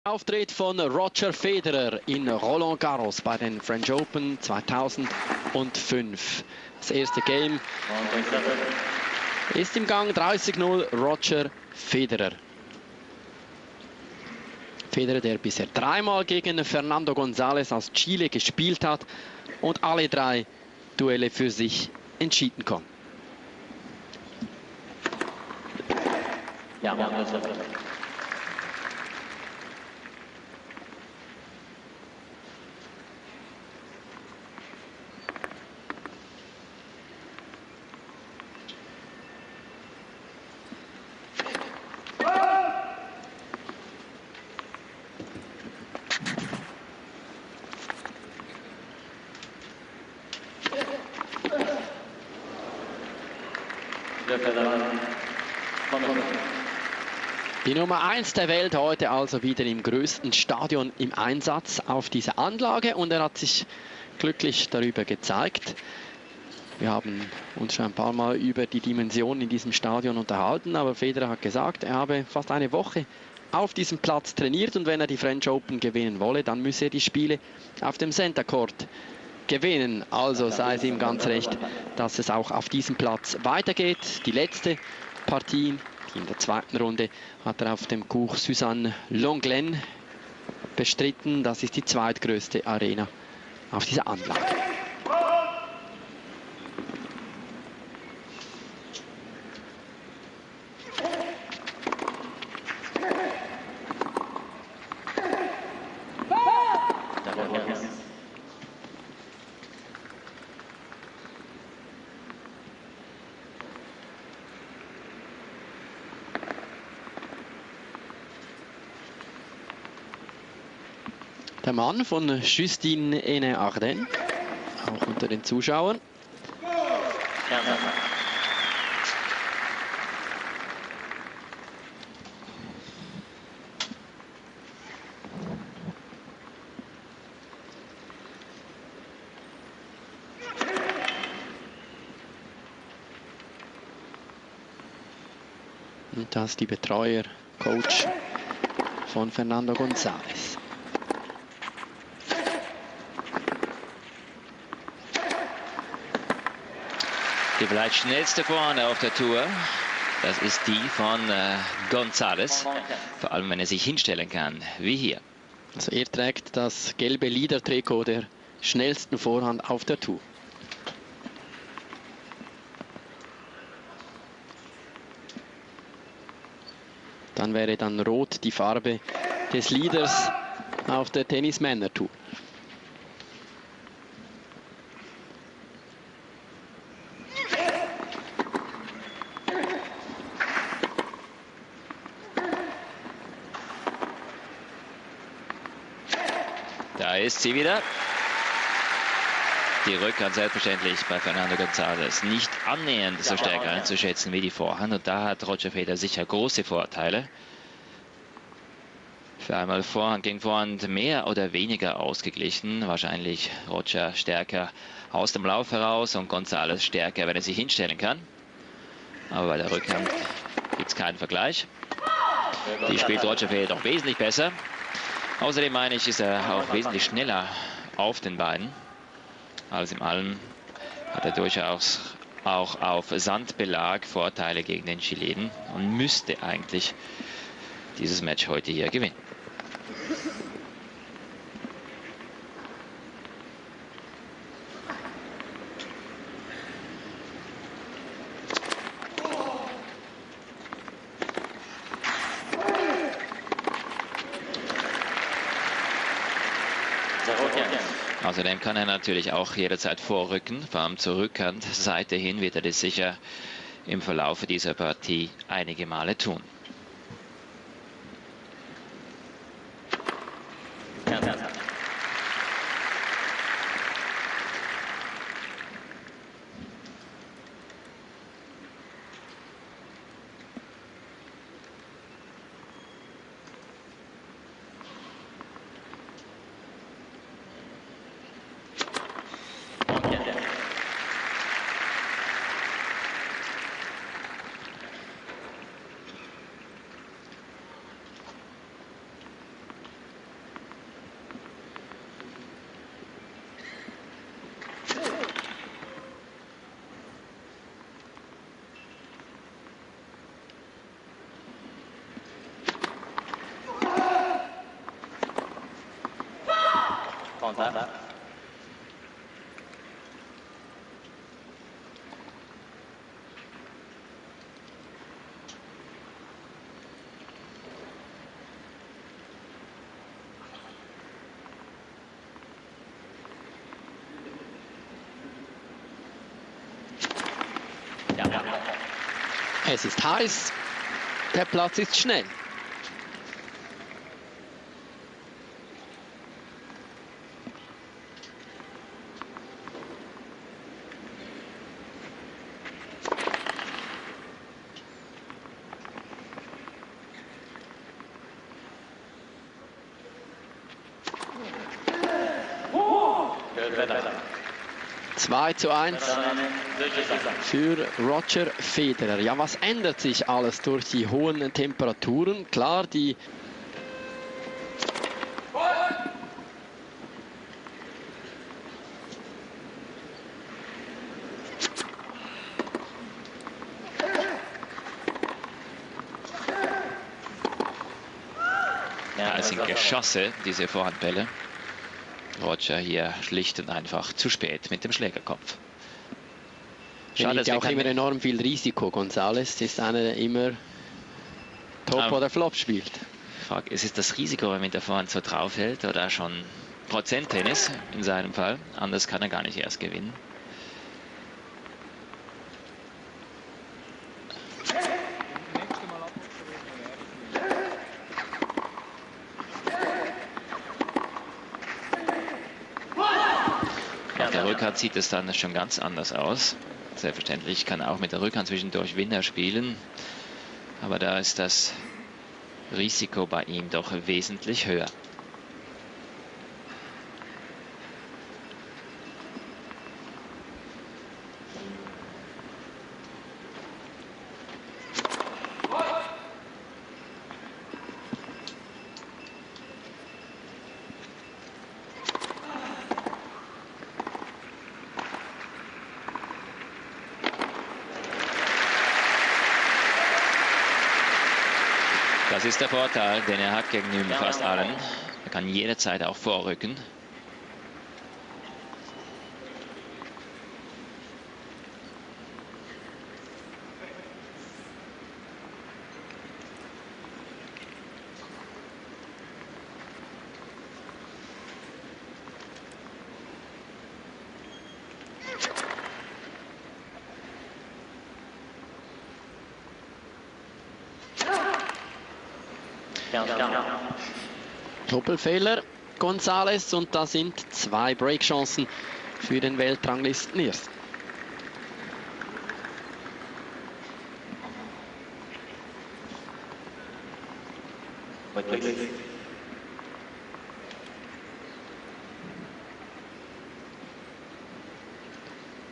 Auftritt von Roger Federer in Roland Garros bei den French Open 2005. Das erste Game ist im Gang, 30-0 Roger Federer. Federer, der bisher dreimal gegen Fernando Gonzalez aus Chile gespielt hat und alle drei Duelle für sich entschieden kann. Ja, Die Nummer 1 der Welt heute also wieder im größten Stadion im Einsatz auf dieser Anlage und er hat sich glücklich darüber gezeigt. Wir haben uns schon ein paar Mal über die Dimensionen in diesem Stadion unterhalten, aber Federer hat gesagt, er habe fast eine Woche auf diesem Platz trainiert und wenn er die French Open gewinnen wolle, dann müsse er die Spiele auf dem Center Court gewinnen. Also sei es ihm ganz recht, dass es auch auf diesem Platz weitergeht. Die letzte Partie in der zweiten Runde hat er auf dem Cours Suzanne Lenglen bestritten. Das ist die zweitgrößte Arena auf dieser Anlage. Der Mann von Justine Henin-Arden, auch unter den Zuschauern. Und das die Betreuer, Coach von Fernando Gonzalez. Die vielleicht schnellste Vorhand auf der Tour, das ist die von Gonzalez, vor allem wenn er sich hinstellen kann, wie hier. Also er trägt das gelbe Leader-Trikot der schnellsten Vorhand auf der Tour. Dann wäre dann rot die Farbe des Leaders auf der Tennis-Männer-Tour. Da ist sie wieder. Die Rückhand selbstverständlich bei Fernando Gonzalez nicht annähernd so stärker einzuschätzen wie die Vorhand. Und da hat Roger Federer sicher große Vorteile. Für einmal Vorhand gegen Vorhand mehr oder weniger ausgeglichen. Wahrscheinlich Roger stärker aus dem Lauf heraus und Gonzalez stärker, wenn er sich hinstellen kann. Aber bei der Rückhand gibt es keinen Vergleich. Die spielt Roger Federer doch wesentlich besser. Außerdem meine ich, ist er auch wesentlich schneller auf den Beinen. Alles in allem hat er durchaus auch auf Sandbelag Vorteile gegen den Chilenen und müsste eigentlich dieses Match heute hier gewinnen. Außerdem kann er natürlich auch jederzeit vorrücken, vor allem zur Rückhandseite hin wird er das sicher im Verlauf dieser Partie einige Male tun. Es ist heiß, der Platz ist schnell. Zwei zu 1 für Roger Federer. Ja, was ändert sich alles durch die hohen Temperaturen? Klar, die ja, es sind Geschosse, diese Vorhandbälle. Roger hier schlicht und einfach zu spät mit dem Schlägerkopf. Schade, ja auch immer enorm viel Risiko. Gonzalez ist einer, der immer Top oder Flop spielt. Frage, ist es das Risiko, wenn man mit der Vorhand so draufhält oder schon Prozent-Tennis in seinem Fall? Anders kann er gar nicht erst gewinnen. Auf der Rückhand sieht es dann schon ganz anders aus. Selbstverständlich kann er auch mit der Rückhand zwischendurch Winner spielen. Aber da ist das Risiko bei ihm doch wesentlich höher. Das ist der Vorteil, den er hat gegenüber fast allen. Er kann jederzeit auch vorrücken. Doppelfehler Gonzalez und da sind 2 Breakchancen für den Weltranglistenersten.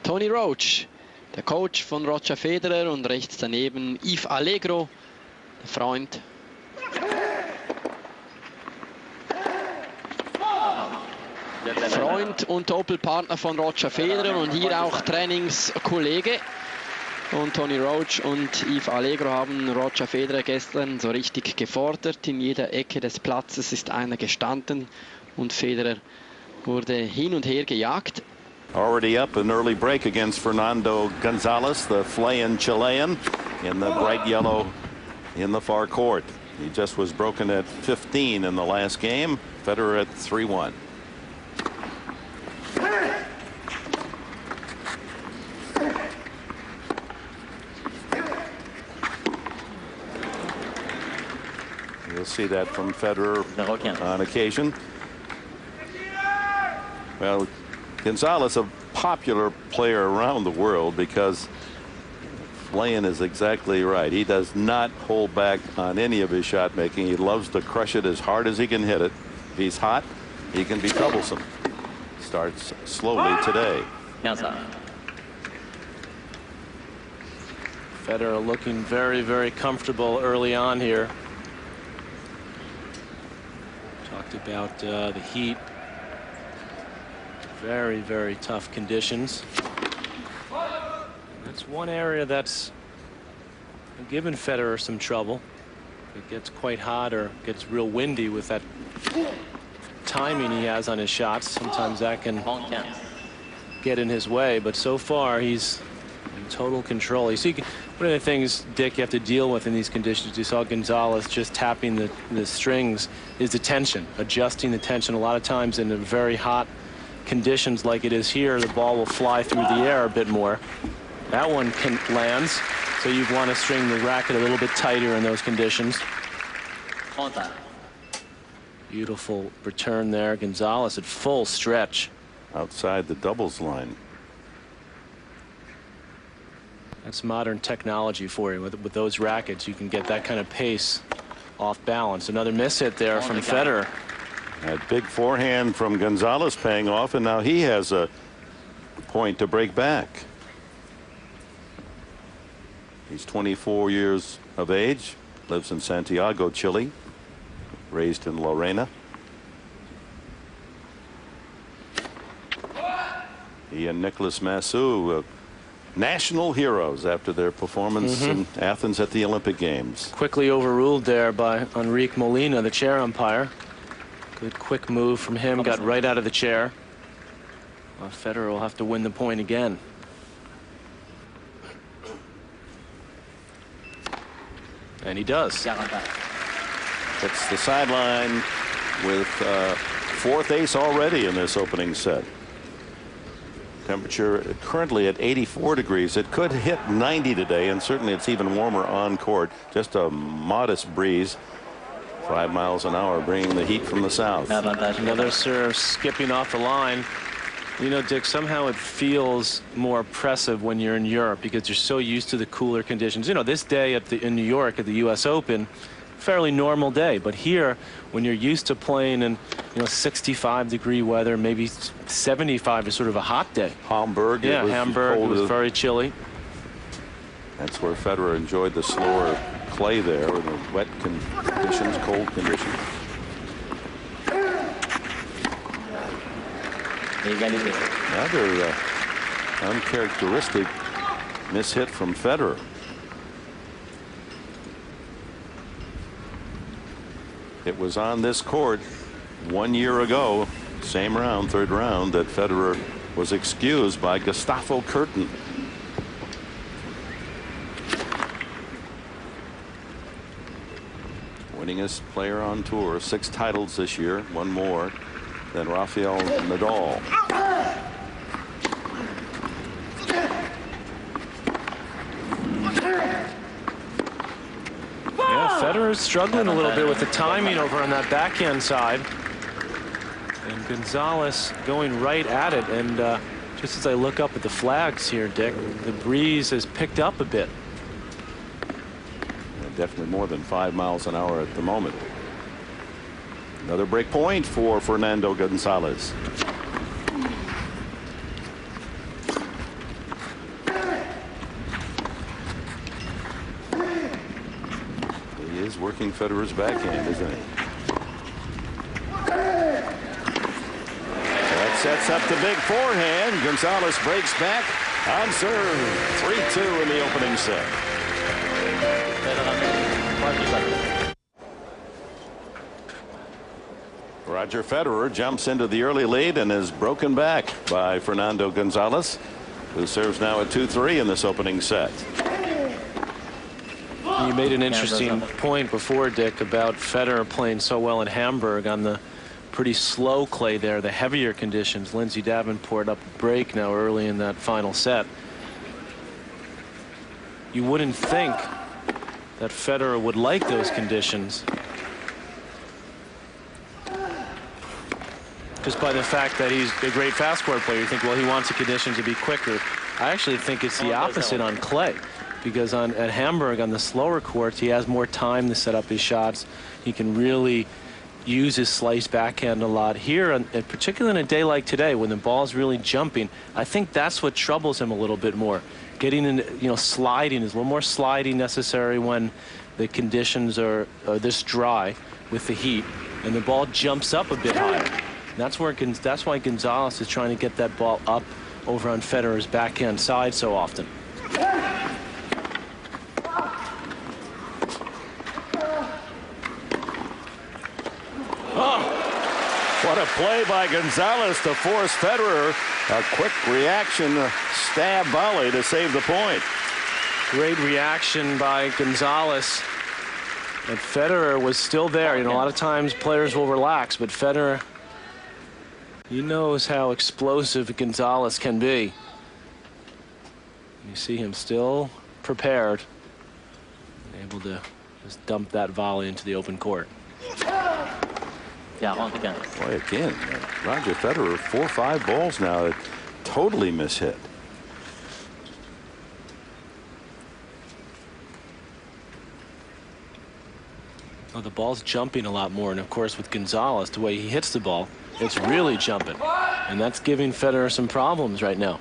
Tony Roach, der Coach von Roger Federer, und rechts daneben Yves Allegro, der Freund und Doppelpartner von Roger Federer und hier auch Trainingskollege. Und Tony Roach und Yves Allegro haben Roger Federer gestern so richtig gefordert. In jeder Ecke des Platzes ist einer gestanden und Federer wurde hin und her gejagt. Already up an early break against Fernando Gonzalez, the flaying Chilean, in the bright yellow in the far court. He just was broken at 15 in the last game. Federer at 3-1. You'll see that from Federer on occasion. Well, Gonzalez, a popular player around the world because Flayen is exactly right. He does not hold back on any of his shot making. He loves to crush it as hard as he can hit it. If he's hot, he can be troublesome. Starts slowly today. Federer looking very, very comfortable early on here. Talked about the heat. Very, very tough conditions. That's one area that's given Federer some trouble. It gets quite hot or gets real windy with that timing he has on his shots. Sometimes that can get in his way, but so far he's in total control. You see, one of the things, Dick, you have to deal with in these conditions, you saw Gonzalez just tapping the strings, is the tension, adjusting the tension. A lot of times in the very hot conditions like it is here, the ball will fly through the air a bit more. That one lands, so you want to string the racket a little bit tighter in those conditions. Beautiful return there. Gonzalez at full stretch. Outside the doubles line. That's modern technology for you. With those rackets, you can get that kind of pace off balance. Another miss hit there from Federer. That big forehand from Gonzalez paying off, and now he has a point to break back. He's 24 years of age, lives in Santiago, Chile, raised in Lorena. He and Nicolas Massu, national heroes after their performance in Athens at the Olympic Games. Quickly overruled there by Enrique Molina, the chair umpire. Good quick move from him, got right out of the chair. Well, Federer will have to win the point again. And he does. It's the sideline with fourth ace already in this opening set. Temperature currently at 84 degrees. It could hit 90 today, and certainly it's even warmer on court. Just a modest breeze. 5 miles an hour, bringing the heat from the south. Another serve skipping off the line. You know, Dick, somehow it feels more oppressive when you're in Europe because you're so used to the cooler conditions. You know, this day in New York at the U.S. Open, fairly normal day. But here, when you're used to playing in 65-degree weather, maybe 75 is sort of a hot day. Hamburg. Yeah, Hamburg was very chilly. That's where Federer enjoyed the slower clay there, in the wet conditions, cold conditions. Another uncharacteristic mishit from Federer. It was on this court 1 year ago, same round, third round, that Federer was excused by Gustavo Curtin. Winningest player on tour, 6 titles this year, 1 more than Rafael Nadal. Yeah, Federer's struggling a little bit with the timing over on that backhand side. And Gonzalez going right at it. And just as I look up at the flags here, Dick, the breeze has picked up a bit. Definitely more than 5 miles an hour at the moment. Another break point for Fernando Gonzalez. He is working Federer's backhand, isn't he? That sets up the big forehand. Gonzalez breaks back on serve. 3-2 in the opening set. Roger Federer jumps into the early lead and is broken back by Fernando Gonzalez, who serves now at 2-3 in this opening set. You made an interesting point before, Dick, about Federer playing so well in Hamburg on the pretty slow clay there, the heavier conditions. Lindsay Davenport up a break now early in that final set. You wouldn't think that Federer would like those conditions, just by the fact that he's a great fast court player. You think, well, he wants the conditions to be quicker. I actually think it's the opposite on clay, because at Hamburg, on the slower courts, he has more time to set up his shots. He can really use his slice backhand a lot. Here, particularly on a day like today, when the ball's really jumping, I think that's what troubles him a little bit more. Getting in, sliding is a little more sliding necessary when the conditions are this dry with the heat, and the ball jumps up a bit higher. That's why Gonzalez is trying to get that ball up over on Federer's backhand side so often. What a play by Gonzalez to force Federer. A quick reaction, stab volley to save the point. Great reaction by Gonzalez. And Federer was still there. You know, a lot of times players will relax, but Federer, he knows how explosive Gonzalez can be. You see him still prepared, able to just dump that volley into the open court. Boy, again, Roger Federer, 4 or 5 balls now that totally mishit. Oh, the ball's jumping a lot more, and of course with Gonzalez, the way he hits the ball, it's really jumping, and that's giving Federer some problems right now.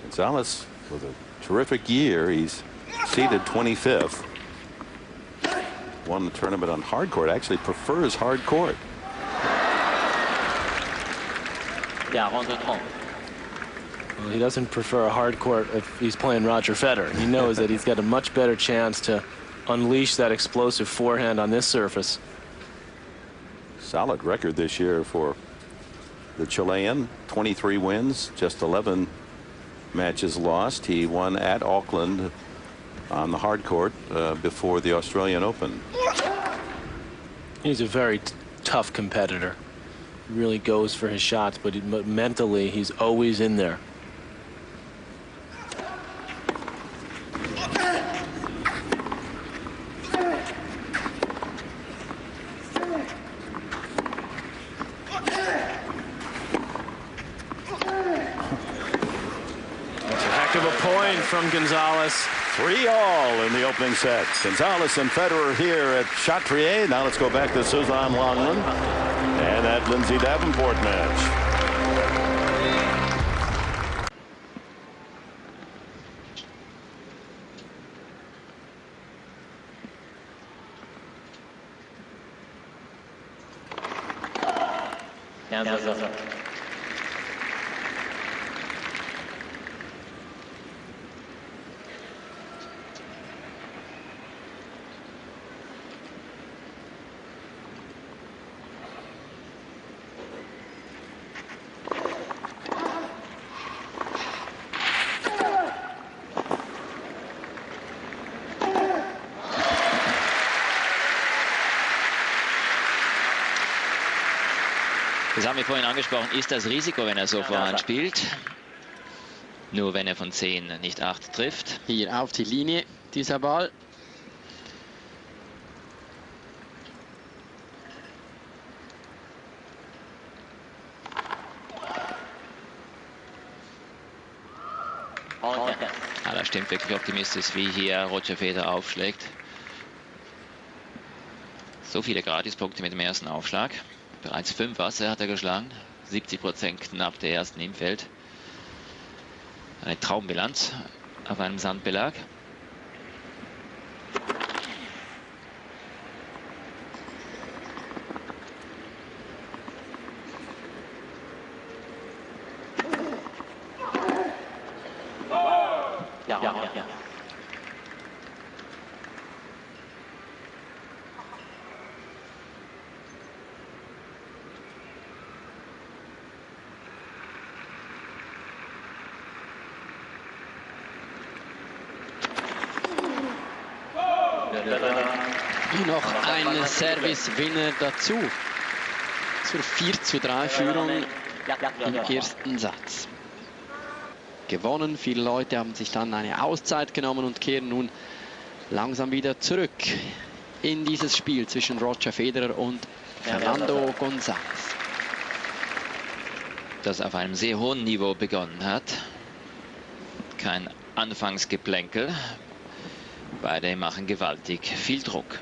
Gonzalez with a terrific year. He's seeded 25th. Won the tournament on hard court. Actually prefers hard court. Well, he doesn't prefer a hard court if he's playing Roger Federer. He knows that he's got a much better chance to unleash that explosive forehand on this surface. Solid record this year for the Chilean. 23 wins, just 11 matches lost. He won at Auckland on the hard court before the Australian Open. He's a very tough competitor. He really goes for his shots, but mentally he's always in there. That's a heck of a point from Gonzalez. 3-all in the opening set. Gonzalez and Federer here at Chatrier. Now let's go back to Suzanne Longman and that Lindsay Davenport match. Das haben wir vorhin angesprochen, ist das Risiko, wenn er so vorhand spielt. Nur wenn er von 10 nicht 8 trifft. Hier auf die Linie dieser Ball. Ja, das stimmt wirklich optimistisch, wie hier Roger Federer aufschlägt. So viele Gratispunkte mit dem ersten Aufschlag. Bereits 5 Wasser hat er geschlagen. 70% knapp der ersten im Feld. Eine Traumbilanz auf einem Sandbelag. Ja. Noch ein Service-Winner dazu zur 4:3 Führung im ersten Satz. Gewonnen, viele Leute haben sich dann eine Auszeit genommen und kehren nun langsam wieder zurück in dieses Spiel zwischen Roger Federer und Fernando González. Das auf einem sehr hohen Niveau begonnen hat. Kein Anfangsgeplänkel. Beide machen gewaltig viel Druck.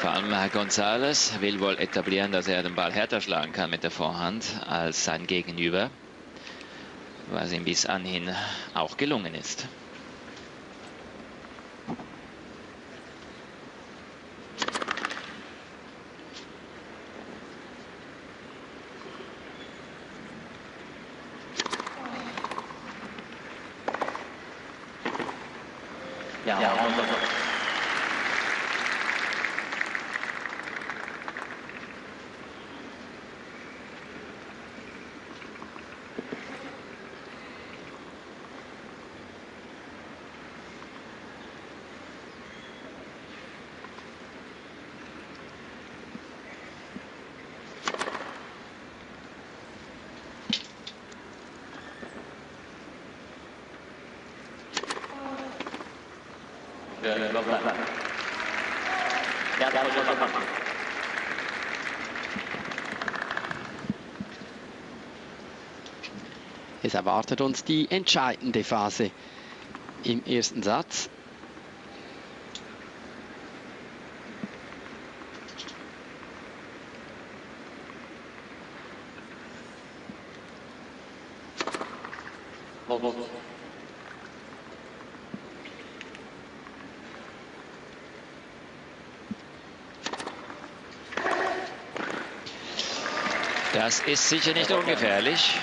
Vor allem Herr González will wohl etablieren, dass er den Ball härter schlagen kann mit der Vorhand als sein Gegenüber, was ihm bis anhin auch gelungen ist. Es erwartet uns die entscheidende Phase im ersten Satz. Das ist sicher nicht ungefährlich.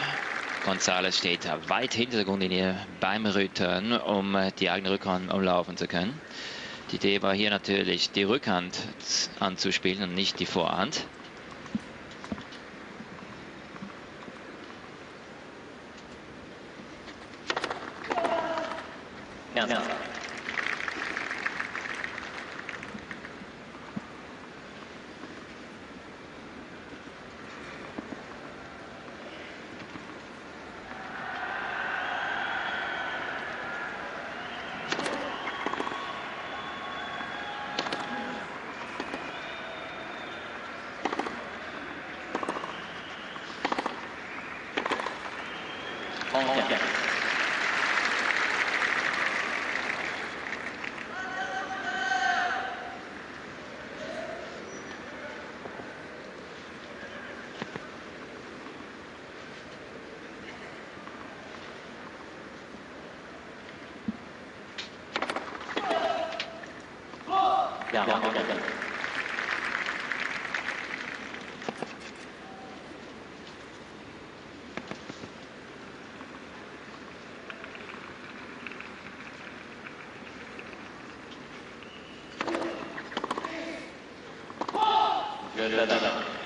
Gonzalez steht weit hinter der Grundlinie beim Return, um die eigene Rückhand umlaufen zu können. Die Idee war hier natürlich, die Rückhand anzuspielen und nicht die Vorhand.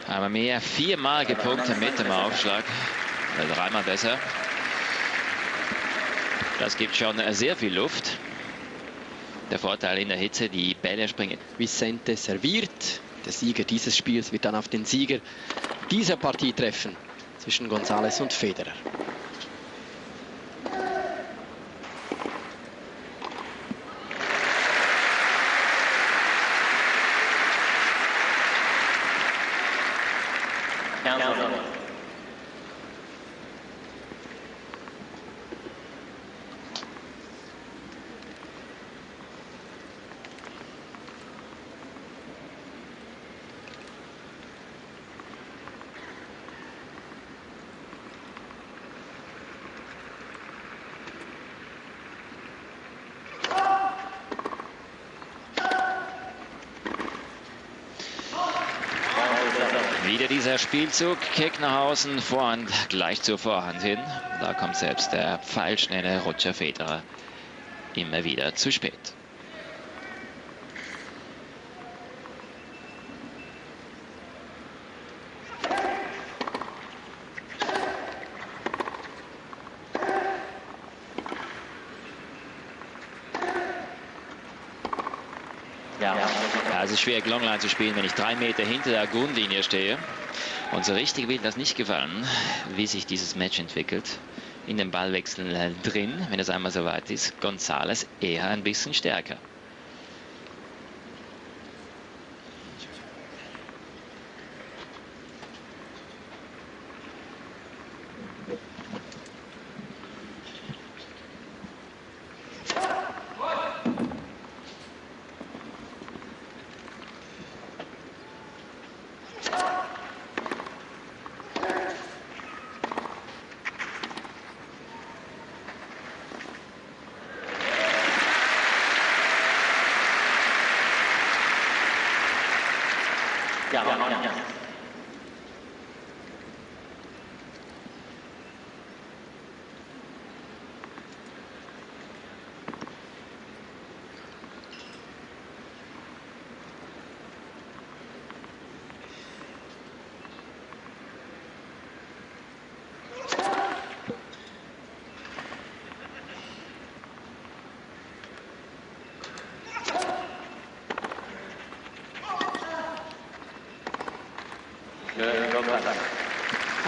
Aber mehr, 4-mal gepunktet mit dem Aufschlag. 3-mal besser. Das gibt schon sehr viel Luft. Der Vorteil in der Hitze, die Bälle springen. Vicente serviert. Der Sieger dieses Spiels wird dann auf den Sieger dieser Partie treffen. Zwischen Gonzalez und Federer. Wieder dieser Spielzug, Kick nach außen, Vorhand gleich zur Vorhand hin. Da kommt selbst der pfeilschnelle Roger Federer immer wieder zu spät. Es ist schwer, Longline zu spielen, wenn ich 3 Meter hinter der Grundlinie stehe. Und so richtig will das nicht gefallen, wie sich dieses Match entwickelt. In den Ballwechseln drin, wenn es einmal soweit ist. Gonzalez eher ein bisschen stärker.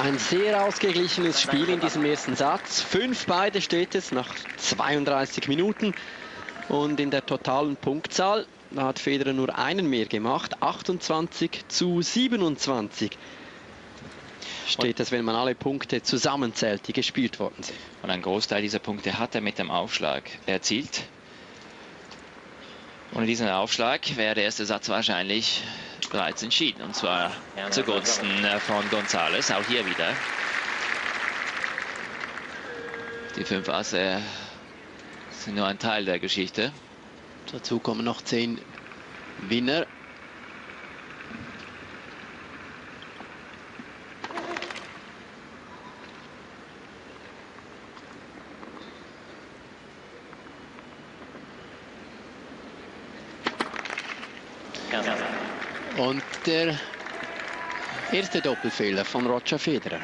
Ein sehr ausgeglichenes Spiel in diesem ersten Satz. 5 beide steht es nach 32 Minuten. Und in der totalen Punktzahl, da hat Federer nur einen mehr gemacht. 28:27 steht es, wenn man alle Punkte zusammenzählt, die gespielt worden sind. Und ein Großteil dieser Punkte hat er mit dem Aufschlag erzielt. Ohne diesen Aufschlag wäre der erste Satz wahrscheinlich bereits entschieden. Und zwar zugunsten von Gonzalez. Auch hier wieder. Die 5 Asse sind nur ein Teil der Geschichte. Dazu kommen noch 10 Winner. Und der erste Doppelfehler von Roger Federer.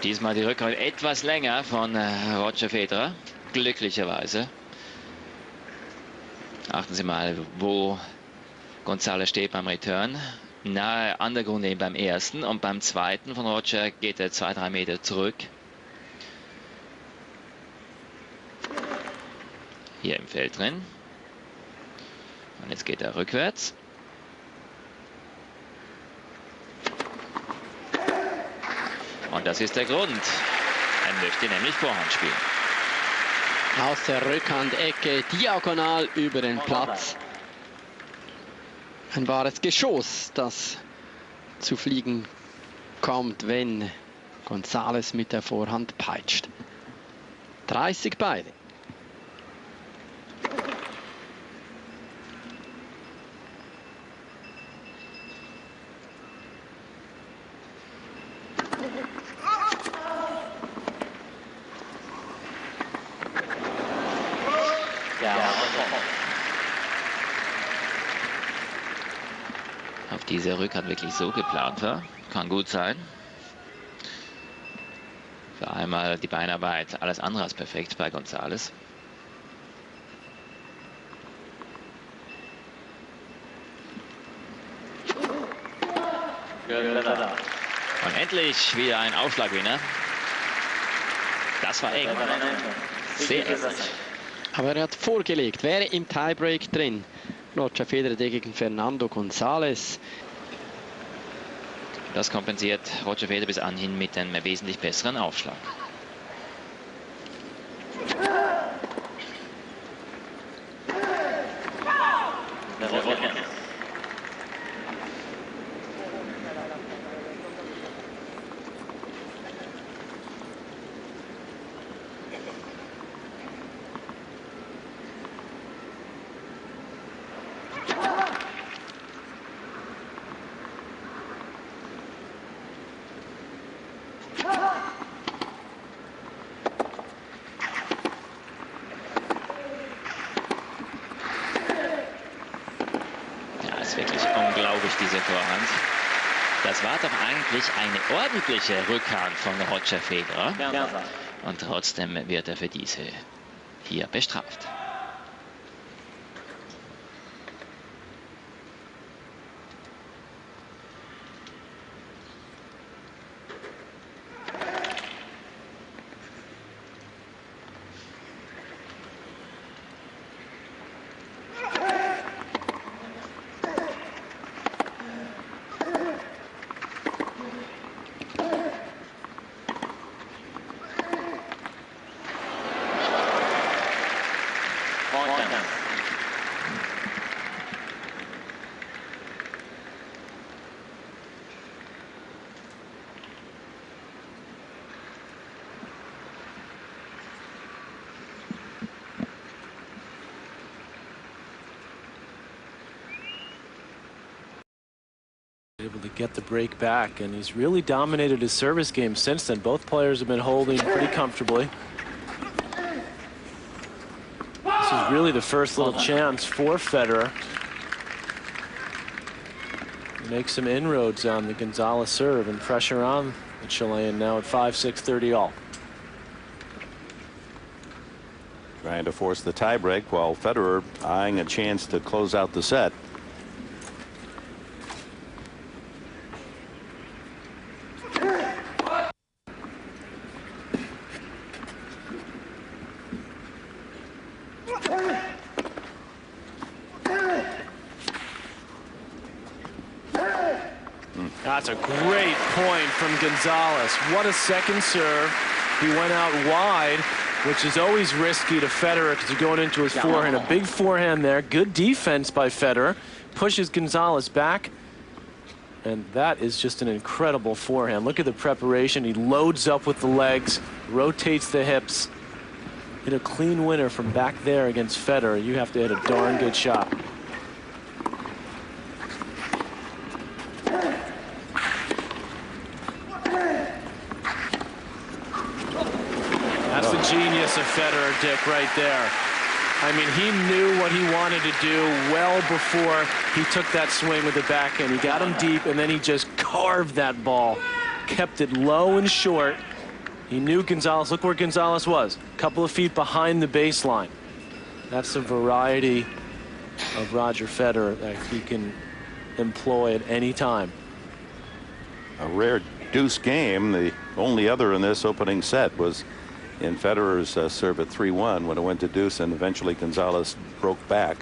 Diesmal die Rückhand etwas länger von Roger Federer, glücklicherweise. Achten Sie mal, wo Gonzalez steht beim Return. Nahe an der Grundlinie beim ersten, und beim zweiten von Roger geht er 2-3 Meter zurück. Hier im Feld drin. Und jetzt geht er rückwärts. Und das ist der Grund. Er möchte nämlich Vorhand spielen. Aus der Rückhandecke diagonal über den Platz. Ein wahres Geschoss, das zu fliegen kommt, wenn Gonzalez mit der Vorhand peitscht. 30 beide. Ob diese Rückhand wirklich so geplant war, kann gut sein. Für einmal die Beinarbeit alles andere als perfekt bei Gonzalez. Und endlich wieder ein Aufschlagwinner. Das war eng. Sehr eng. Aber er hat vorgelegt, wäre im Tiebreak drin. Roger Federer gegen Fernando González. Das kompensiert Roger Federer bis anhin mit einem wesentlich besseren Aufschlag. Wirklich unglaublich, diese Vorhand. Das war doch eigentlich eine ordentliche Rückhand von Roger Federer. Und trotzdem wird er für diese hier bestraft. Able to get the break back, and he's really dominated his service game since then. Both players have been holding pretty comfortably. really the first little chance for Federer. Make some inroads on the Gonzalez serve and pressure on the Chilean now at 5-6-30 all. Trying to force the tiebreak while Federer eyeing a chance to close out the set. That's a great point from Gonzalez. What a second serve. He went out wide, which is always risky to Federer because you're going into his forehand. A big forehand there. Good defense by Federer. Pushes Gonzalez back. And that is just an incredible forehand. Look at the preparation. He loads up with the legs, rotates the hips. Hit a clean winner from back there against Federer. You have to hit a darn good shot. That's the genius of Federer, Dick, right there. I mean, he knew what he wanted to do well before he took that swing with the backhand. He got him deep, and then he just carved that ball. Kept it low and short. He knew Gonzalez. Look where Gonzalez was. A couple of feet behind the baseline. That's the variety of Roger Federer that he can employ at any time. A rare deuce game. The only other in this opening set was in Federer's serve at 3-1 when it went to deuce, and eventually Gonzalez broke back.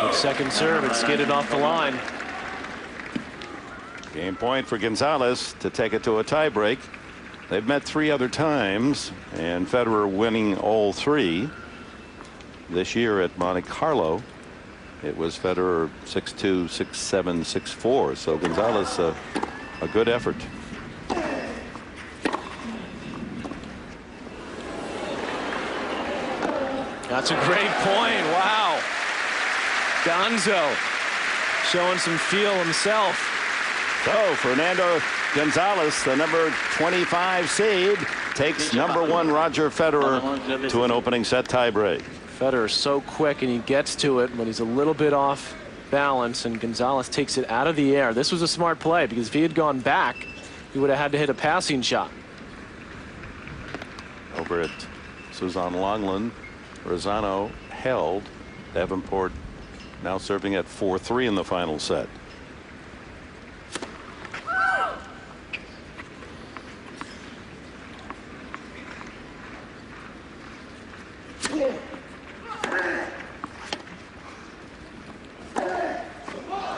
Good second serve. It skidded off the line. Game point for Gonzalez to take it to a tiebreak. They've met 3 other times, and Federer winning all 3. This year at Monte Carlo, it was Federer 6-2, 6-7, 6-4. So Gonzalez, a good effort. That's a great point. Wow. Gonzo showing some feel himself. So Fernando Gonzalez, the number 25 seed, takes number 1 Roger Federer to an opening set tiebreak. Federer so quick, and he gets to it, but he's a little bit off balance, and Gonzalez takes it out of the air. This was a smart play, because if he had gone back, he would have had to hit a passing shot. Over at Suzanne Longland, Rosano held. Davenport now serving at 4-3 in the final set.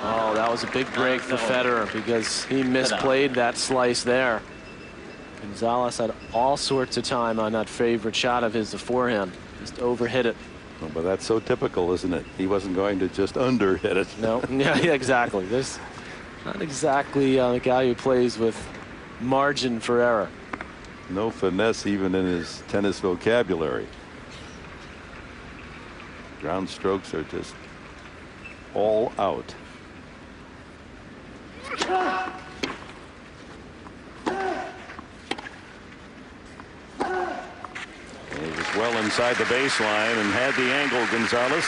Oh, that was a big break for Federer because he misplayed that slice there. Gonzalez had all sorts of time on that favorite shot of his, the forehand. Just overhit it. Oh, but that's so typical, isn't it? He wasn't going to just underhit it. No, yeah, exactly. There's not exactly a guy who plays with margin for error. No finesse even in his tennis vocabulary. Ground strokes are just all out. He was well inside the baseline and had the angle, Gonzalez.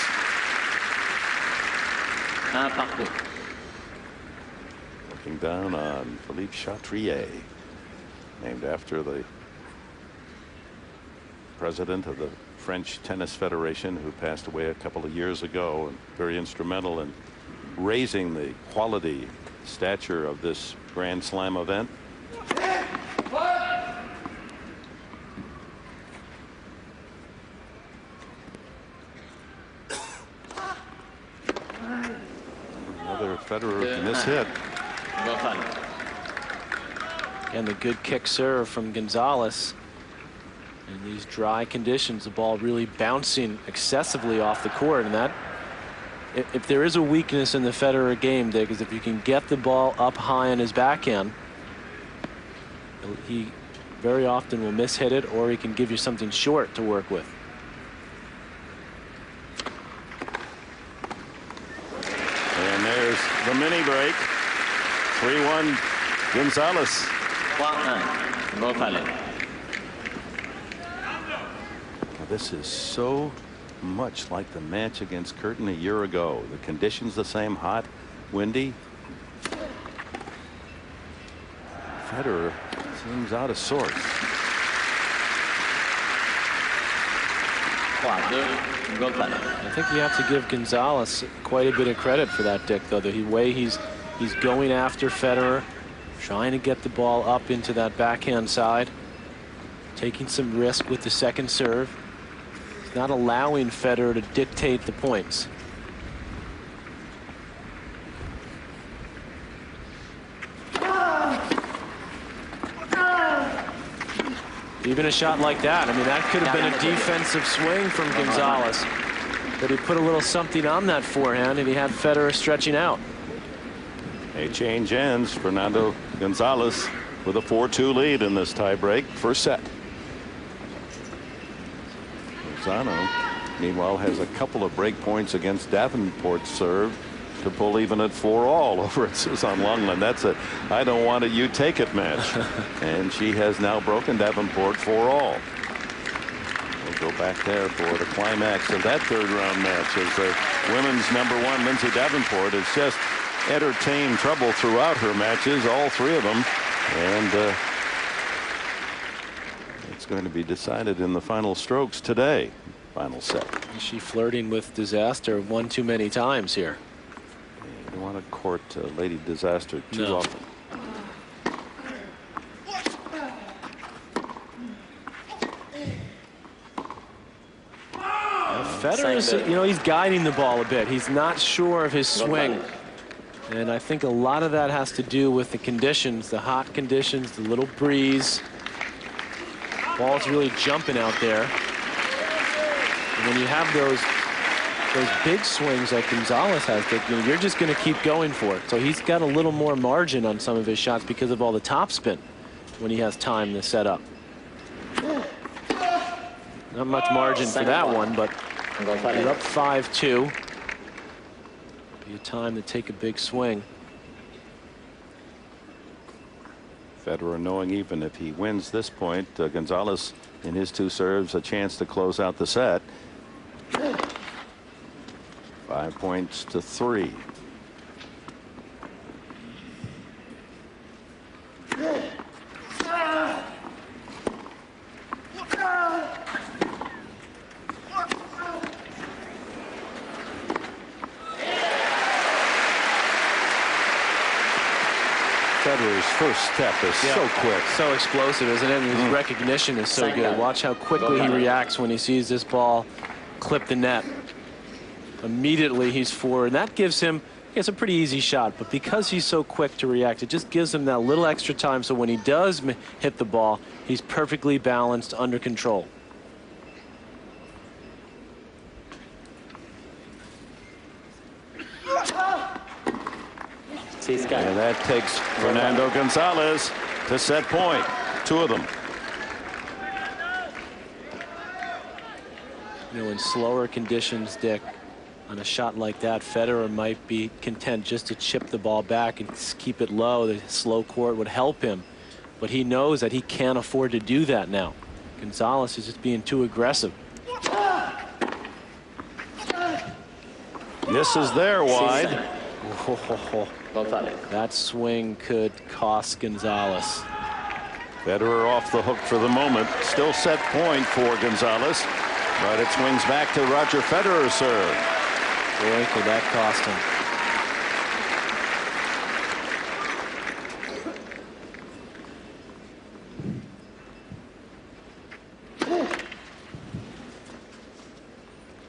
Looking down on Philippe Chatrier, named after the president of the French Tennis Federation, who passed away a couple of years ago, and very instrumental in raising the quality stature of this Grand Slam event. Another Federer can miss hit. And the good kick serve from Gonzalez. In these dry conditions, the ball really bouncing excessively off the court, and that, if there is a weakness in the Federer game, Dick, is if you can get the ball up high on his backhand, he very often will mishit it, or he can give you something short to work with. the mini break. 3-1 Gonzalez. This is so much like the match against Curtin a year ago. The conditions the same, hot, windy. Federer seems out of sorts. I think you have to give Gonzalez quite a bit of credit for that, Dick, though. The way he's going after Federer, trying to get the ball up into that backhand side, taking some risk with the second serve. He's not allowing Federer to dictate the points. Even a shot like that, I mean, that could have been a defensive swing from Gonzalez. But he put a little something on that forehand, and he had Federer stretching out. A change ends. Fernando Gonzalez with a 4-2 lead in this tiebreak. First set. Lozano, meanwhile, has a couple of break points against Davenport's serve to pull even at 4-all over at Susan Longland. That's a I don't want it, you take it match. And she has now broken Davenport 4-all. We'll go back there for the climax of that third round match as the women's #1 Lindsay Davenport has just entertained trouble throughout her matches, all three of them. And it's going to be decided in the final strokes today. Final set. Is she flirting with disaster one too many times here? You don't want to court Lady Disaster too often. Federer's, you know, he's guiding the ball a bit. He's not sure of his swing. And I think a lot of that has to do with the conditions, the hot conditions, the little breeze. Ball's really jumping out there. And when you have those big swings like Gonzalez has, you're just going to keep going for it. So he's got a little more margin on some of his shots because of all the topspin when he has time to set up. Not much margin for that one, but you're up 5-2. Be a time to take a big swing. Federer knowing even if he wins this point, Gonzalez in his two serves a chance to close out the set. 5 points to 3. Federer's first step is so quick. So explosive, isn't it? And his recognition is so good. Watch how quickly he reacts when he sees this ball clip the net. Immediately he's forward. And that gives him, it's a pretty easy shot, but because he's so quick to react, it just gives him that little extra time. So when he does hit the ball, he's perfectly balanced, under control. And that takes Fernando Gonzalez to set point. Two of them. You know, in slower conditions, Dick, on a shot like that, Federer might be content just to chip the ball back and keep it low. The slow court would help him, but he knows that he can't afford to do that now. Gonzalez is just being too aggressive. This is there wide. That swing could cost Gonzalez. Federer off the hook for the moment. Still set point for Gonzalez, but it swings back to Roger Federer's serve. Boy, could that cost him.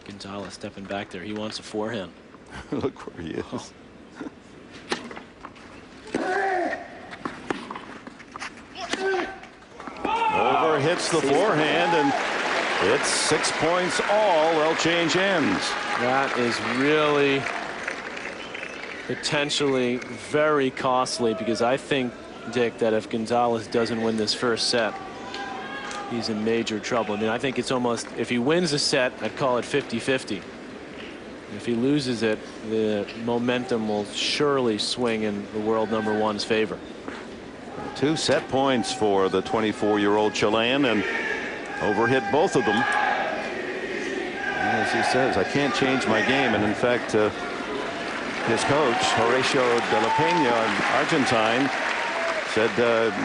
Gonzalez stepping back there. He wants a forehand. Look where he is. Oh. Over hits the forehand, and it's 6 points all. They'll change ends. That is really potentially very costly, because I think, Dick, that if Gonzalez doesn't win this first set, he's in major trouble. I mean, I think it's almost, if he wins the set, I'd call it 50-50. If he loses it, the momentum will surely swing in the world #1's favor. 2 set points for the 24-year-old Chilean, and overhit both of them. And as he says, I can't change my game. And in fact, his coach, Horacio de la Peña, an Argentine, said,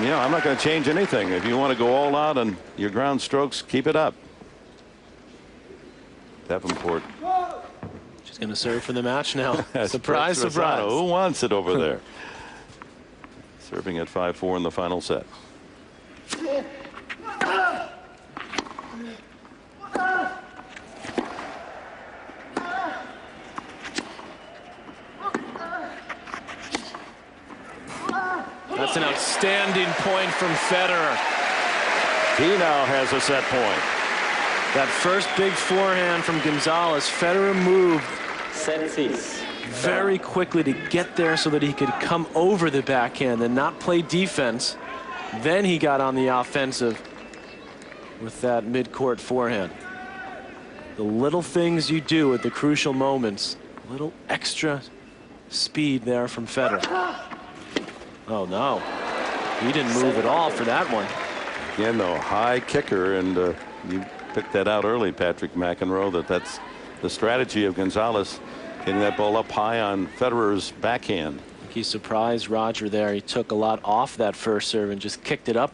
you know, I'm not going to change anything. If you want to go all out on your ground strokes, keep it up. Davenport. She's going to serve for the match now. Surprise, surprise. Who wants it over there? Serving at 5-4 in the final set. That's an outstanding point from Federer. He now has a set point. That first big forehand from Gonzalez, Federer moved very quickly to get there so that he could come over the backhand and not play defense. Then he got on the offensive with that mid-court forehand. The little things you do at the crucial moments, a little extra speed there from Federer. Oh no, he didn't move at all for that one. Again, though, high kicker, and you picked that out early, Patrick McEnroe, that's the strategy of Gonzalez, getting that ball up high on Federer's backhand. I think he surprised Roger there. He took a lot off that first serve and just kicked it up.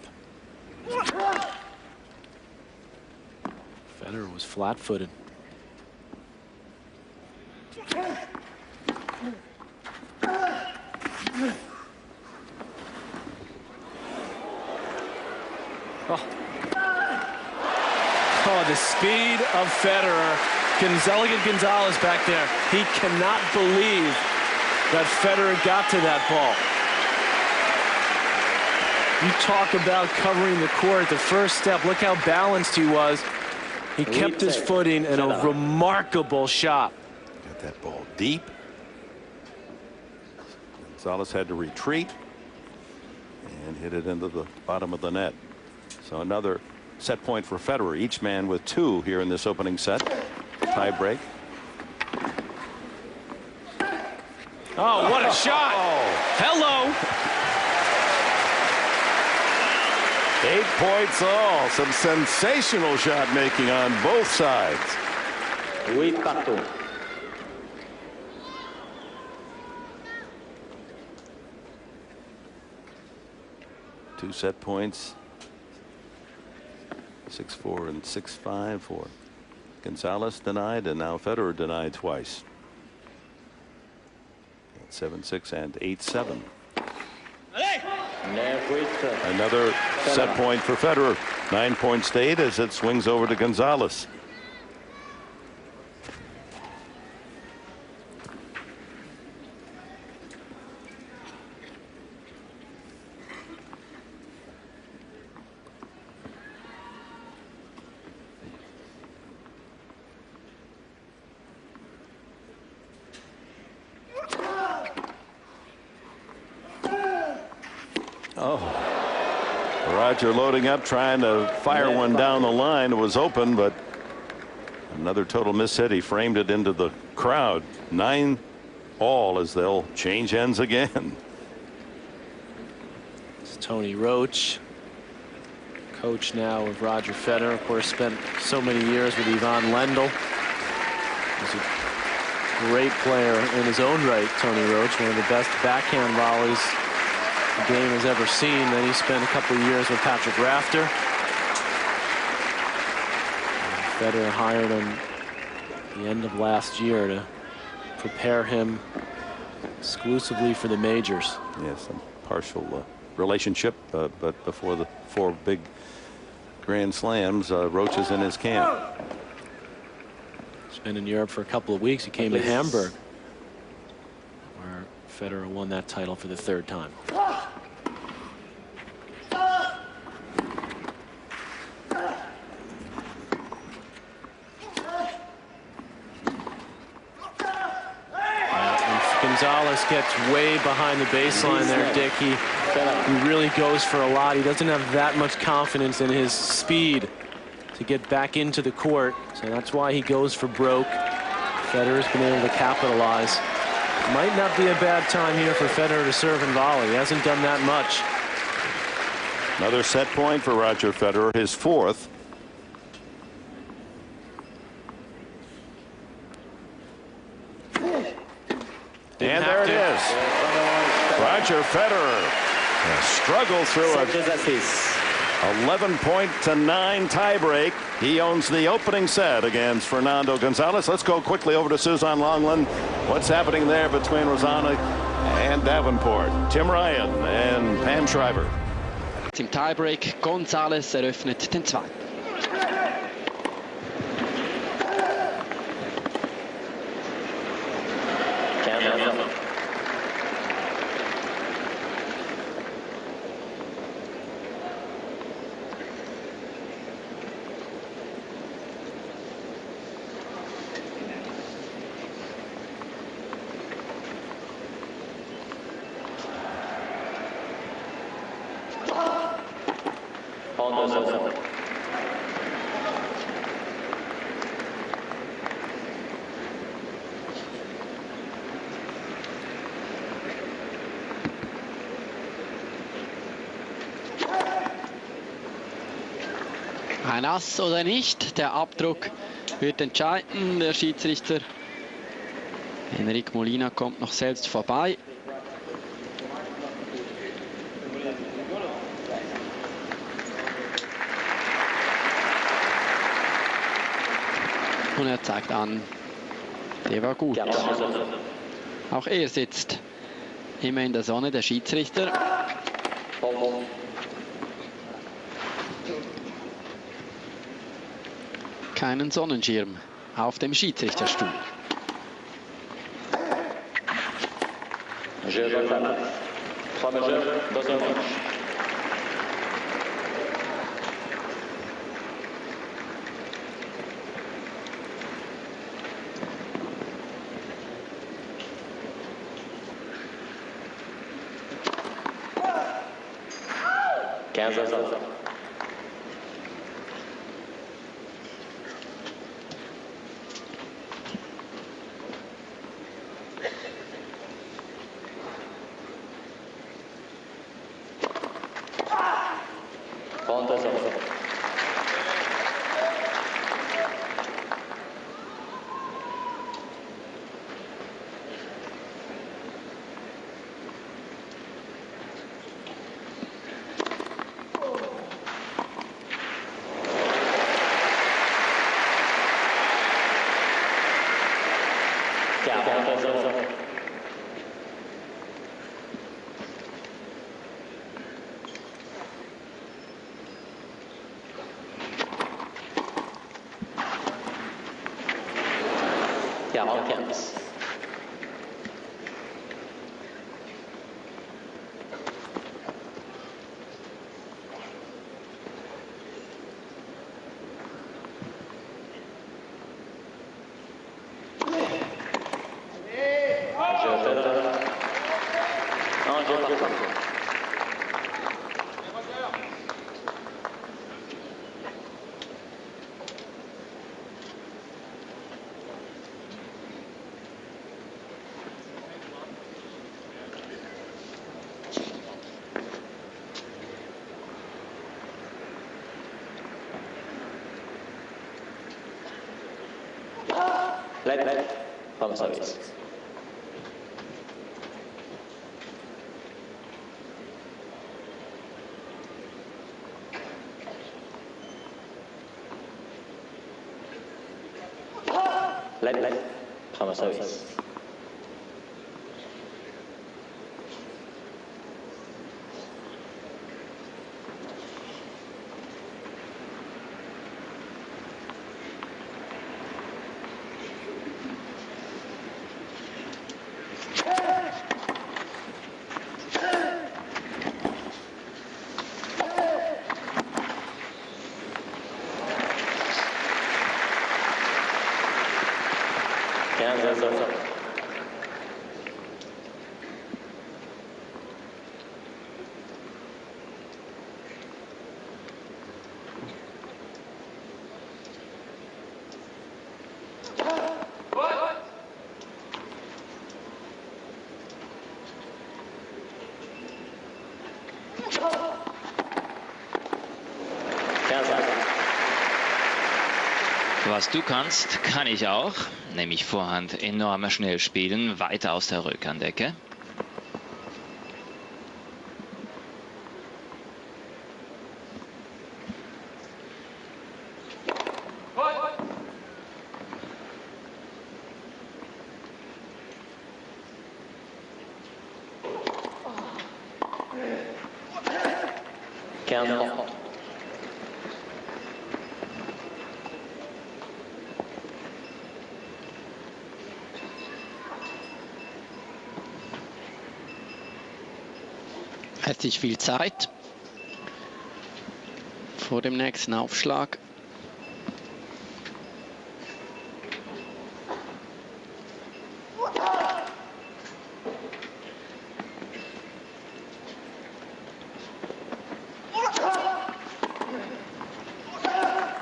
Federer was flat-footed. Oh, the speed of Federer. Gonzalez back there. He cannot believe that Federer got to that ball. You talk about covering the court. The first step, look how balanced he was. He kept his footing and a remarkable shot. Got that ball deep. Gonzalez had to retreat and hit it into the bottom of the net. So another set point for Federer. Each man with 2 here in this opening set. Tie break. Oh, what a shot. Hello. 8 points all. Some sensational shot making on both sides. 2 set points. 6-4 and 6-5 for Gonzalez denied, and now Federer denied twice. 7-6 and 8-7. Another set point for Federer. 9-point state as it swings over to Gonzalez. Roger loading up, trying to fire one down the line. It was open, but another total miss hit. He framed it into the crowd. 9 all as they'll change ends again. It's Tony Roach, coach now of Roger Federer. Of course, spent so many years with Ivan Lendl. He's a great player in his own right, Tony Roach, one of the best backhand volleys the game has ever seen. Then he spent a couple of years with Patrick Rafter. Federer hired him at the end of last year to prepare him exclusively for the majors. Yes, some partial relationship, but before the 4 big Grand Slams, Roach is in his camp. He's been in Europe for a couple of weeks. He came to Hamburg, where Federer won that title for the 3rd time. Gonzalez gets way behind the baseline there, Dick. He really goes for a lot. He doesn't have that much confidence in his speed to get back into the court, so that's why he goes for broke. Federer's been able to capitalize. Might not be a bad time here for Federer to serve and volley. He hasn't done that much. Another set point for Roger Federer, his 4th. And there it is. Roger Federer struggled through a 11-9 tiebreak. He owns the opening set against Fernando Gonzalez. Let's go quickly over to Suzanne Longland. What's happening there between Rosanna and Davenport? Tim Ryan and Pam Shriver. Im Tiebreak. Gonzalez eröffnet den zweiten. Ein Ass oder nicht, der Abdruck wird entscheiden. Der Schiedsrichter Enric Molina kommt noch selbst vorbei. Und er zeigt an, der war gut. Auch er sitzt immer in der Sonne, der Schiedsrichter. Keinen Sonnenschirm auf dem Schiedsrichterstuhl. Home service. Home service. Was du kannst, kann ich auch. Nämlich Vorhand enorm schnell spielen, weiter aus der Rückhandecke. Hat sich viel Zeit vor dem nächsten Aufschlag.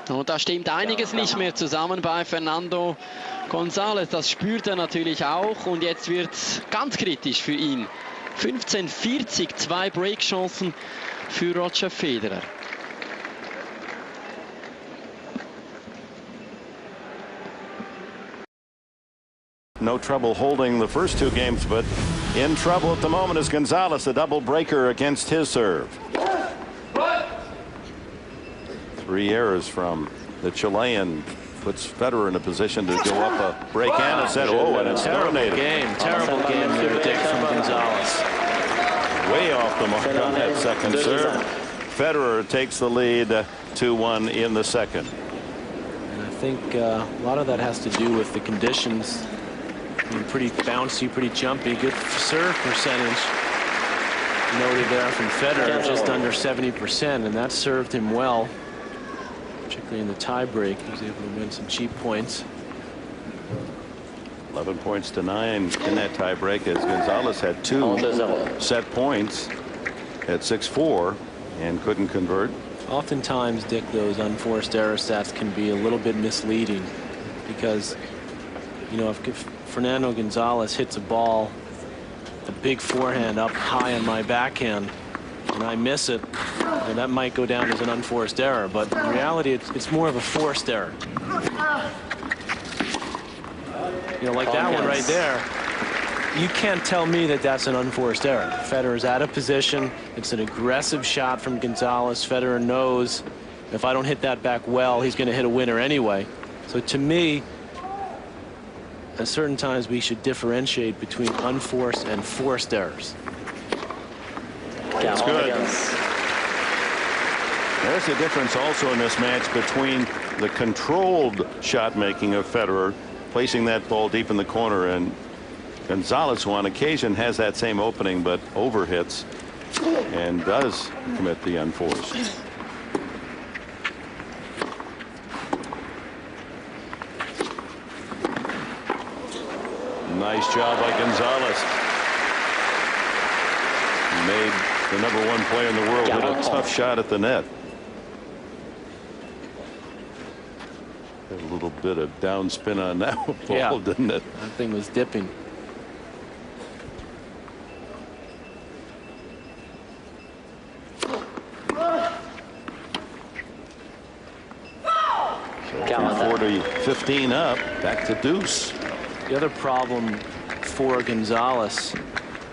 Und da stimmt einiges nicht mehr zusammen bei Fernando Gonzalez. Das spürt er natürlich auch. Und jetzt wird es ganz kritisch für ihn. 15:40, 2 Breakchancen für Roger Federer. No trouble holding the first 2 games, but in trouble at the moment is Gonzalez, a double breaker against his serve. 3 errors from the Chilean puts Federer in a position to go up a break and a set. Oh, and it's terminated. Terrible game there, Dick, from Gonzalez. Way off the mark on that second serve. Federer takes the lead 2-1 in the second. And I think a lot of that has to do with the conditions. I mean, pretty bouncy, pretty jumpy, good serve percentage. Noted there from Federer, just under 70%, and that served him well. Particularly in the tie break, he was able to win some cheap points. 11 points to 9 in that tie break, as Gonzalez had 2 set points at 6-4 and couldn't convert. Oftentimes, Dick, those unforced error stats can be a little bit misleading because, you know, if Fernando Gonzalez hits a ball, a big forehand up high on my backhand, and I miss it, and that might go down as an unforced error, but in reality it's more of a forced error. You know, like that one right there, you can't tell me that that's an unforced error. Federer's out of position. It's an aggressive shot from Gonzalez. Federer knows if I don't hit that back well, he's going to hit a winner anyway. So to me, at certain times we should differentiate between unforced and forced errors. That's good. There's a difference also in this match between the controlled shot making of Federer, placing that ball deep in the corner, and Gonzalez, who on occasion has that same opening but overhits and does commit the unforced. Nice job by Gonzalez. Made the #1 player in the world hit a tough shot at the net. A little bit of downspin on that ball, didn't it? That thing was dipping. So 40-15 up, back to deuce. The other problem for Gonzalez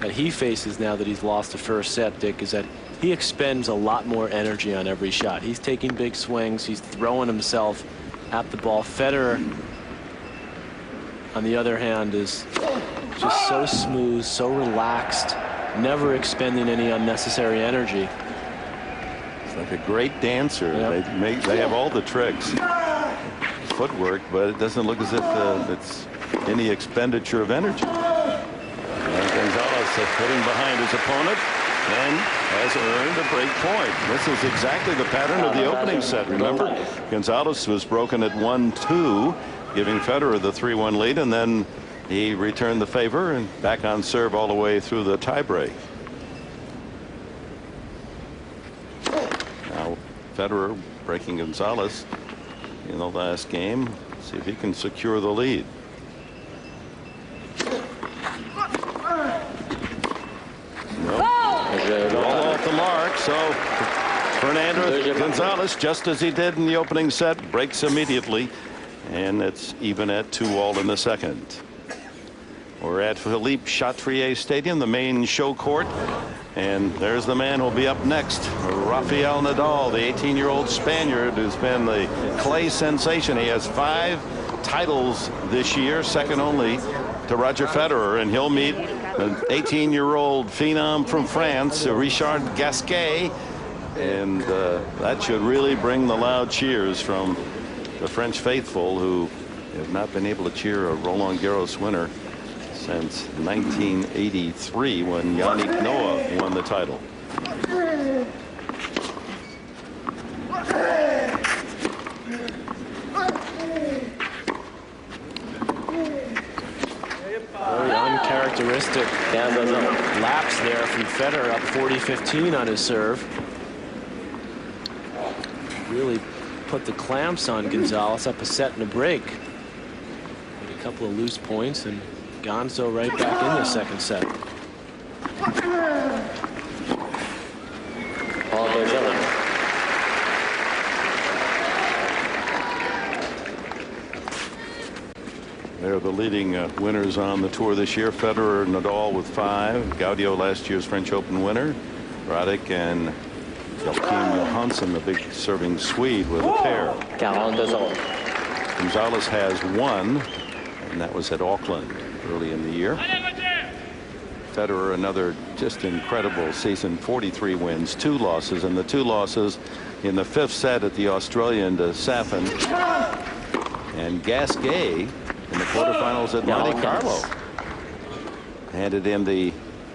that he faces now that he's lost the first set, Dick, is that he expends a lot more energy on every shot. He's taking big swings. He's throwing himself at the ball. Federer, on the other hand, is just so smooth, so relaxed, never expending any unnecessary energy. It's like a great dancer. Yep. They have all the tricks, footwork, but it doesn't look as if it's any expenditure of energy. Gonzalez hitting behind his opponent and has earned a break point. This is exactly the pattern of the opening set. Remember, Gonzalez was broken at 1-2, giving Federer the 3-1 lead, and then he returned the favor and back on serve all the way through the tiebreak. Now Federer breaking Gonzalez in the last game. See if he can secure the lead. All off the mark. So Fernando Gonzalez, just as he did in the opening set, breaks immediately And it's even at 2-all in the second. We're at Philippe Chatrier Stadium, the main show court. And there's the man who'll be up next, Rafael Nadal, the 18-year-old Spaniard who's been the clay sensation. He has 5 titles this year, second only to Roger Federer, and he'll meet an 18-year-old phenom from France, Richard Gasquet, and that should really bring the loud cheers from the French faithful, who have not been able to cheer a Roland Garros winner since 1983, when Yannick Noah won the title. Very uncharacteristic lapse there from Federer, up 40-15 on his serve. Really put the clamps on Gonzalez, up a set and a break. With a couple of loose points, and Gonzo right back in the second set. They're the leading winners on the tour this year. Federer and Nadal with 5. Gaudio, last year's French Open winner. Roddick and Joachim Johansson, the big serving Swede, with a pair. Gonzalez has 1, and that was at Auckland early in the year. Federer, another just incredible season, 43 wins, 2 losses, and the 2 losses in the 5th set at the Australian to Safin and Gasquet in the quarterfinals at Monte Carlo. Handed him the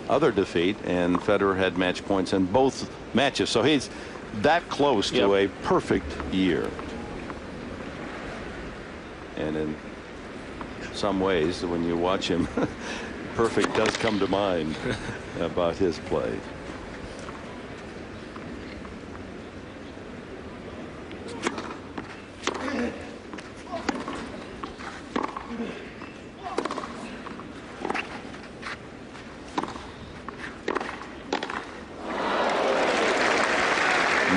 other defeat, and Federer had match points in both matches, so he's that close to a perfect year. And in some ways, when you watch him, perfect does come to mind about his play.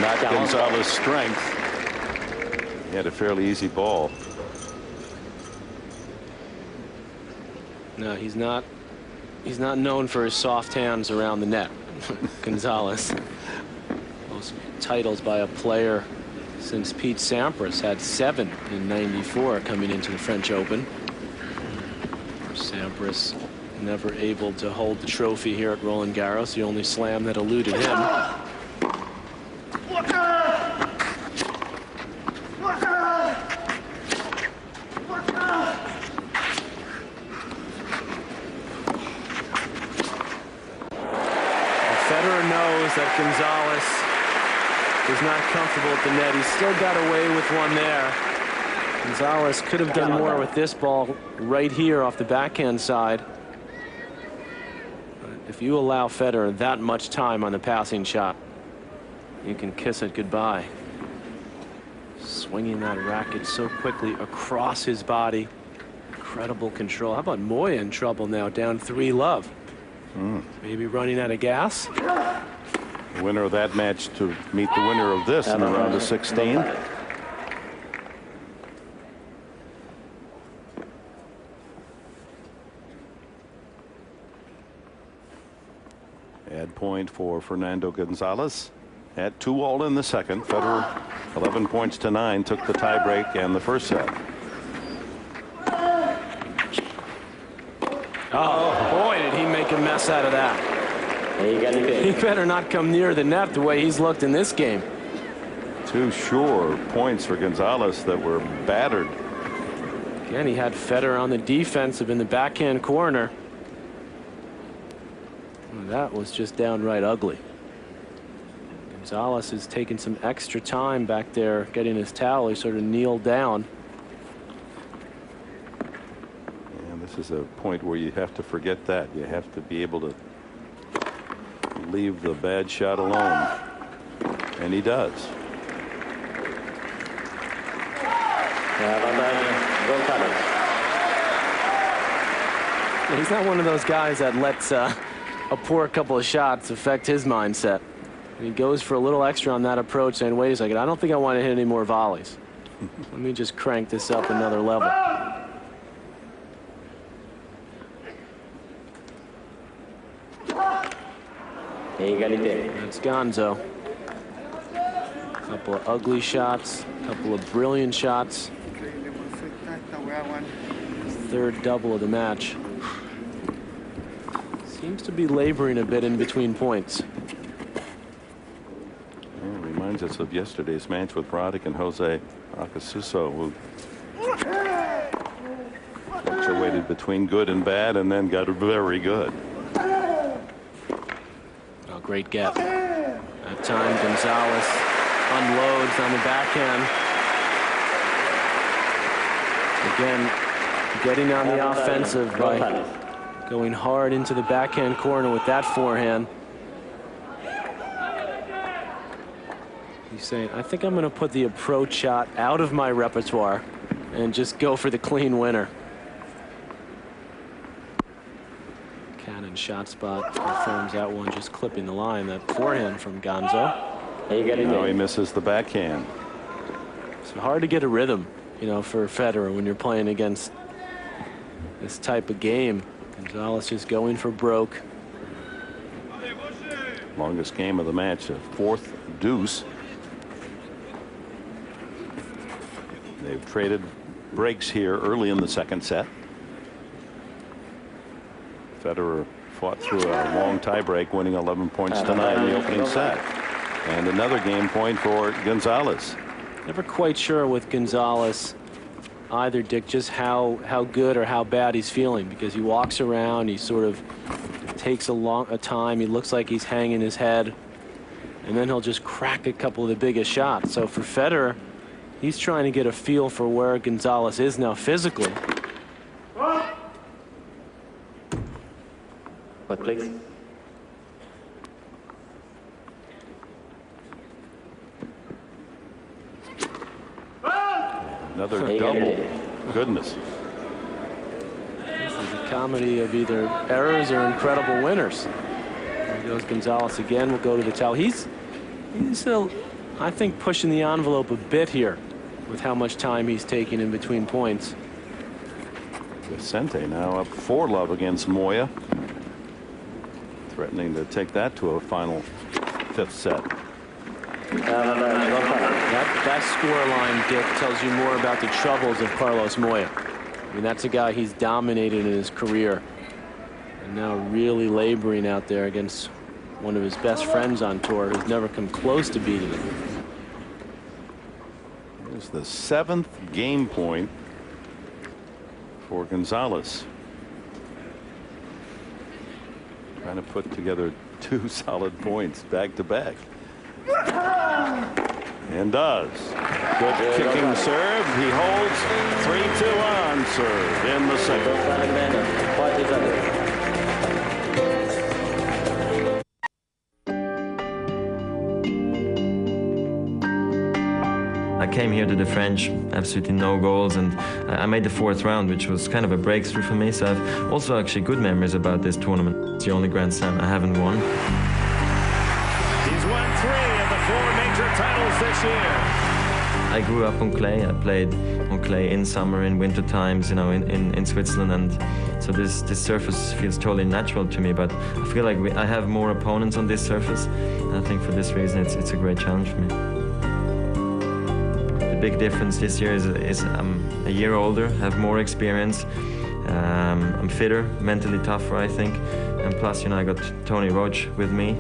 Not Gonzalez's strength. He had a fairly easy ball. No, he's not known for his soft hands around the net. Gonzalez. Most titles by a player since Pete Sampras had 7 in '94 coming into the French Open. Sampras never able to hold the trophy here at Roland Garros. The only slam that eluded him. That Gonzalez is not comfortable at the net. He's still got away with one there. Gonzalez could have done more with this ball right here off the backhand side. But if you allow Federer that much time on the passing shot, you can kiss it goodbye. Swinging that racket so quickly across his body. Incredible control. How about Moya in trouble now, down 3-love? Maybe running out of gas. The winner of that match to meet the winner of this in the round of 16. Add point for Fernando Gonzalez at 2-all in the second. Federer 11 points to 9 took the tiebreak and the first set. Oh boy, did he make a mess out of that. He better not come near the net the way he's looked in this game. 2 sure points for Gonzalez that were battered. Again, he had Federer on the defensive in the backhand corner. And that was just downright ugly. Gonzalez has taken some extra time back there getting his towel. He sort of kneeled down. And this is a point where you have to forget that. You have to be able to leave the bad shot alone, and he does. He's not one of those guys that lets a poor couple of shots affect his mindset. He goes for a little extra on that approach, saying, wait a second, I don't think I want to hit any more volleys. Let me just crank this up another level. That's Gonzo. A couple of ugly shots, a couple of brilliant shots. Third double of the match. Seems to be laboring a bit in between points. Well, it reminds us of yesterday's match with Roddick and Jose Acasuso, who fluctuated between good and bad and then got very good. Oh, great get. That time Gonzalez unloads on the backhand. Again, getting on the offensive by going hard into the backhand corner with that forehand. He's saying, I think I'm going to put the approach shot out of my repertoire and just go for the clean winner. Cannon shot spot confirms that one, just clipping the line. That forehand from Gonzo. Now he misses the backhand. It's hard to get a rhythm, you know, for Federer when you're playing against this type of game. Gonzalez just going for broke. Longest game of the match, a fourth deuce. They've traded breaks here early in the second set. Federer fought through a long tiebreak, winning 11 points to 9 in the opening set. And another game point for Gonzalez. Never quite sure with Gonzalez either, Dick, just how good or how bad he's feeling, because he walks around, he sort of takes a time, he looks like he's hanging his head, and then he'll just crack a couple of the biggest shots. So for Federer, he's trying to get a feel for where Gonzalez is now physically. What, please? Another double. Goodness. This is a comedy of either errors or incredible winners. There goes Gonzalez again. We'll go to the towel. He's still, I think, pushing the envelope a bit here with how much time he's taking in between points. Vicente now up 4-love against Moya, threatening to take that to a final fifth set. That score line, Dick, tells you more about the troubles of Carlos Moya. I mean, that's a guy he's dominated in his career, and now really laboring out there against one of his best friends on tour, who's never come close to beating him. It's the 7th game point for Gonzalez. Trying to put together 2 solid points back to back. And does. Good kicking serve. He holds 3-2 on serve in the second. I came here to the French, absolutely no goals, and I made the 4th round, which was kind of a breakthrough for me. So I've also actually good memories about this tournament. It's the only Grand Slam I haven't won. He's won 3 of the 4 major titles this year. I grew up on clay. I played on clay in summer, in winter times, you know, in Switzerland, and so this surface feels totally natural to me. But I feel like I have more opponents on this surface, and I think for this reason it's a great challenge for me. The big difference this year is I'm a year older, have more experience. I'm fitter, mentally tougher, I think, and plus, you know, I got Tony Roach with me.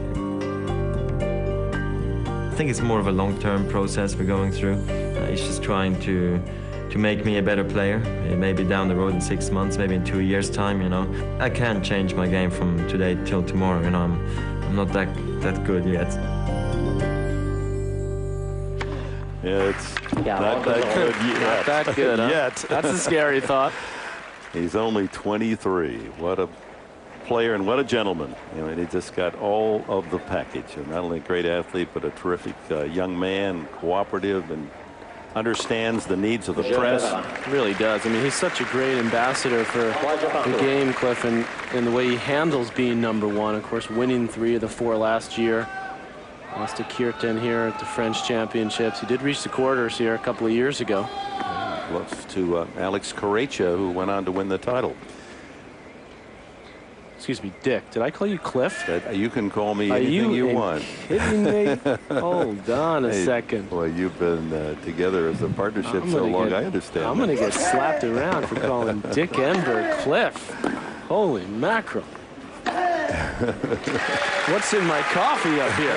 I think it's more of a long-term process we're going through. He's just trying to make me a better player. Maybe down the road in 6 months, maybe in 2 years' time. You know, I can't change my game from today till tomorrow. You know, I'm not that good yet. Yeah, it's not that good yet. Not that good, huh? Yet. That's a scary thought. He's only 23. What a player and what a gentleman. You know, and he just got all of the package. And not only a great athlete, but a terrific young man, cooperative, and understands the needs of the press. Really does. I mean, he's such a great ambassador for the game, Cliff, and the way he handles being #1. Of course, winning 3 of the 4 last year. Lost to Kirtan here at the French Championships. He did reach the quarters here a couple of years ago. Lost to Alex Correia, who went on to win the title. Excuse me, Dick. Did I call you Cliff? You can call me anything you want. Kidding me? Hold on a second. Well, you've been together as a partnership so long. I understand. I'm going to get slapped around for calling Dick Enberg Cliff. Holy mackerel. What's in my coffee up here?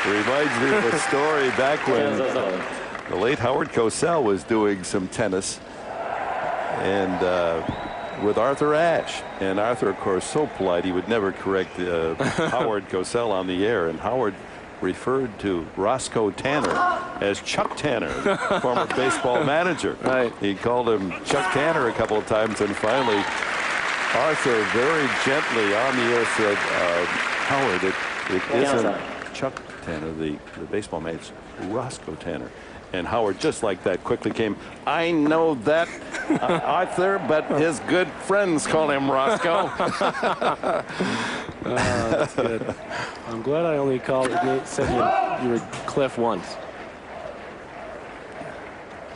Reminds me of a story back when the late Howard Cosell was doing some tennis and with Arthur Ashe. And Arthur, of course, so polite, he would never correct Howard Cosell on the air. And Howard referred to Roscoe Tanner as Chuck Tanner, former baseball manager. Right. He called him Chuck Tanner a couple of times, and finally Arthur very gently on the air said, Howard, it isn't Chuck Tanner, the baseball manager, Roscoe Tanner. And Howard, just like that, quickly came, I know that, Arthur, but his good friends call him Roscoe. That's good. I'm glad I only said you were Cliff once.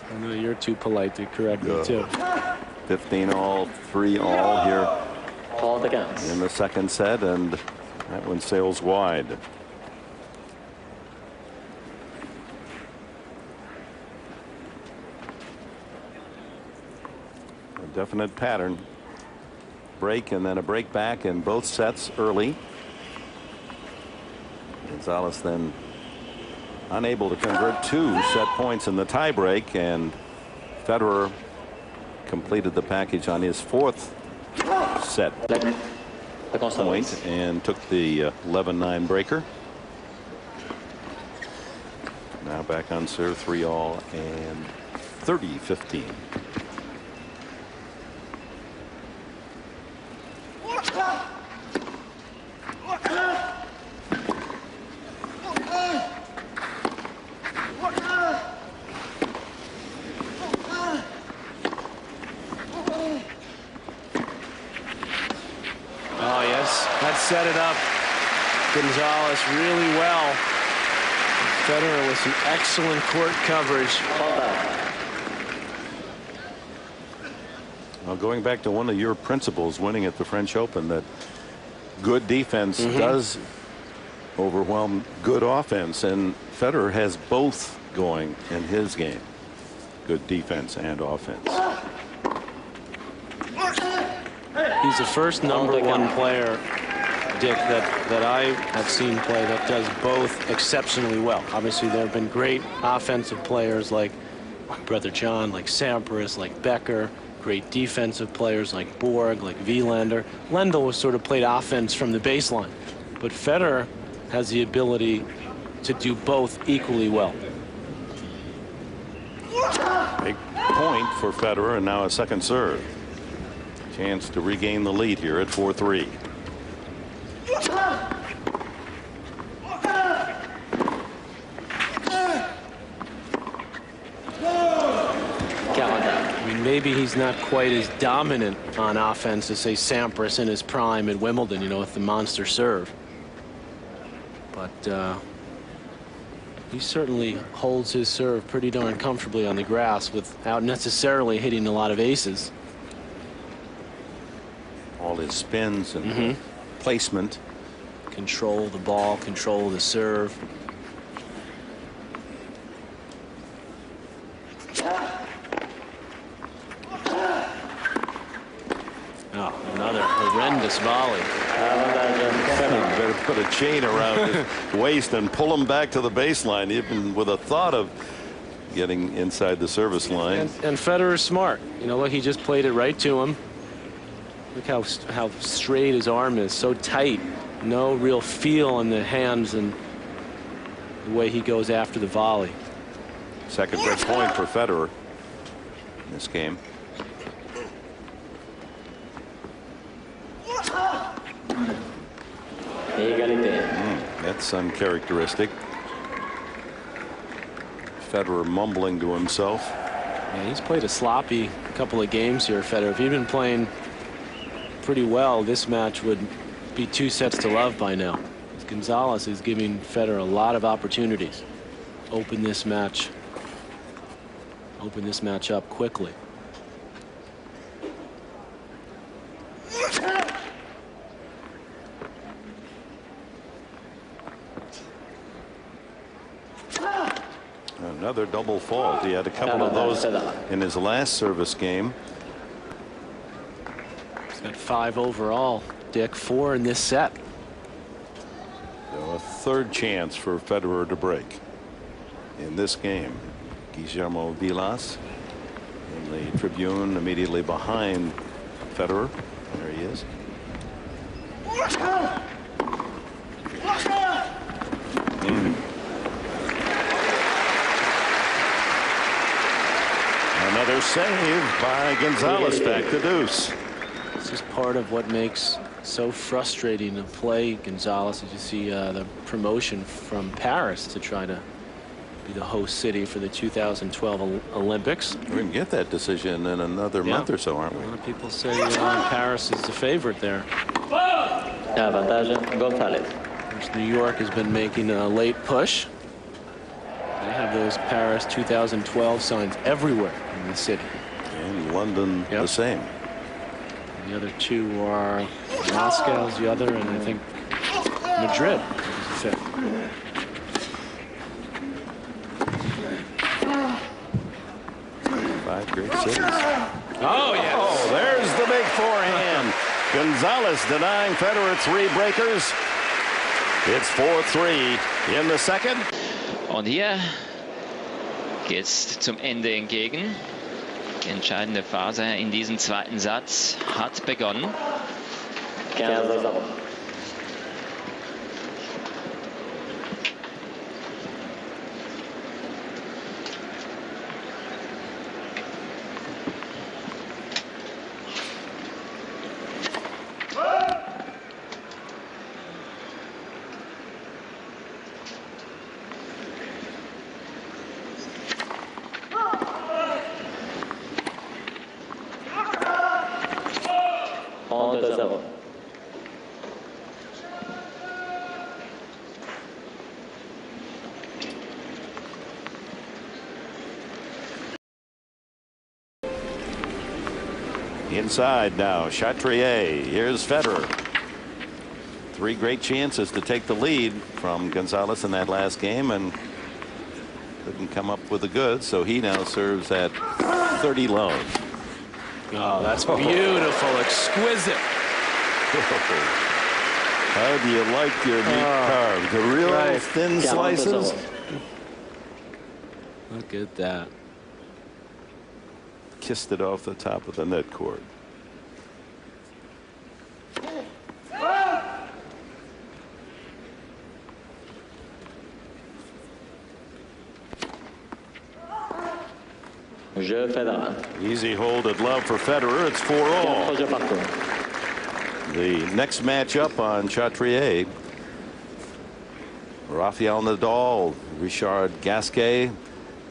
I know you're too polite to correct me, too. 15 all, 3 all here Call against. in the second set, and that one sails wide. A definite pattern. Break and then a break back in both sets early. Gonzalez then unable to convert 2 set points in the tiebreak, and Federer completed the package on his 4th set point and took the 11-9 breaker. Now back on serve, 3 all and 30-15. Set it up, Gonzalez, really well. Federer with some excellent court coverage. Well, going back to one of your principles winning at the French Open, that good defense does overwhelm good offense, and Federer has both going in his game, good defense and offense. He's the first #1 player, Dick, that I have seen play that does both exceptionally well. Obviously, there have been great offensive players like Brother John, like Sampras, like Becker, great defensive players like Borg, like Wilander. Lendl was sort of played offense from the baseline, but Federer has the ability to do both equally well. Big point for Federer, and now a second serve. Chance to regain the lead here at 4-3. I mean, maybe he's not quite as dominant on offense as, say, Sampras in his prime at Wimbledon, you know, with the monster serve. But he certainly holds his serve pretty darn comfortably on the grass without necessarily hitting a lot of aces. All his spins and placement. Control the ball, control the serve. Oh, another horrendous volley. Better put a chain around his waist and pull him back to the baseline, even with a thought of getting inside the service line. And Federer's smart. You know, look, he just played it right to him. Look how straight his arm is, so tight. No real feel in the hands and the way he goes after the volley. Second break point for Federer in this game. That's uncharacteristic. Federer mumbling to himself. Yeah, he's played a sloppy couple of games here, Federer. If he'd been playing pretty well, this match would be 2 sets to love by now. Gonzalez is giving Federer a lot of opportunities. Open this match up quickly. Another double fault. He had a couple of those in his last service game. He's got 5 overall, Dick. 4 in this set. So a third chance for Federer to break in this game. Guillermo Vilas in the tribune immediately behind Federer. There he is. Another save by Gonzalez. Back to deuce. This is part of what makes so frustrating to play Gonzalez, as you see the promotion from Paris to try to be the host city for the 2012 Olympics. We're going to get that decision in another month or so, aren't we? A lot of people say Paris is the favorite there. Avantage Gonzalez. Of course, New York has been making a late push. They have those Paris 2012 signs everywhere in the city. And London the same. And the other 2 are Moscow's the other, and I think Madrid is the 5th. Five great cities. Oh, yes. Oh, there's the big forehand. Gonzalez denying Federer 3 breakers. It's 4-3 in the second. Und hier geht's zum Ende entgegen. Die entscheidende Phase in diesem zweiten Satz hat begonnen. 15-0. Inside now, Chatrier. Here's Federer. 3 great chances to take the lead from Gonzalez in that last game and didn't come up with the goods, so he now serves at 30 love. Oh, that's beautiful, exquisite. How do you like your meat carved? The real thin slices? Look at that. Kissed it off the top of the net cord. Jeu Federer. Easy hold at love for Federer. It's 4-all. The next matchup on Chatrier. Rafael Nadal, Richard Gasquet,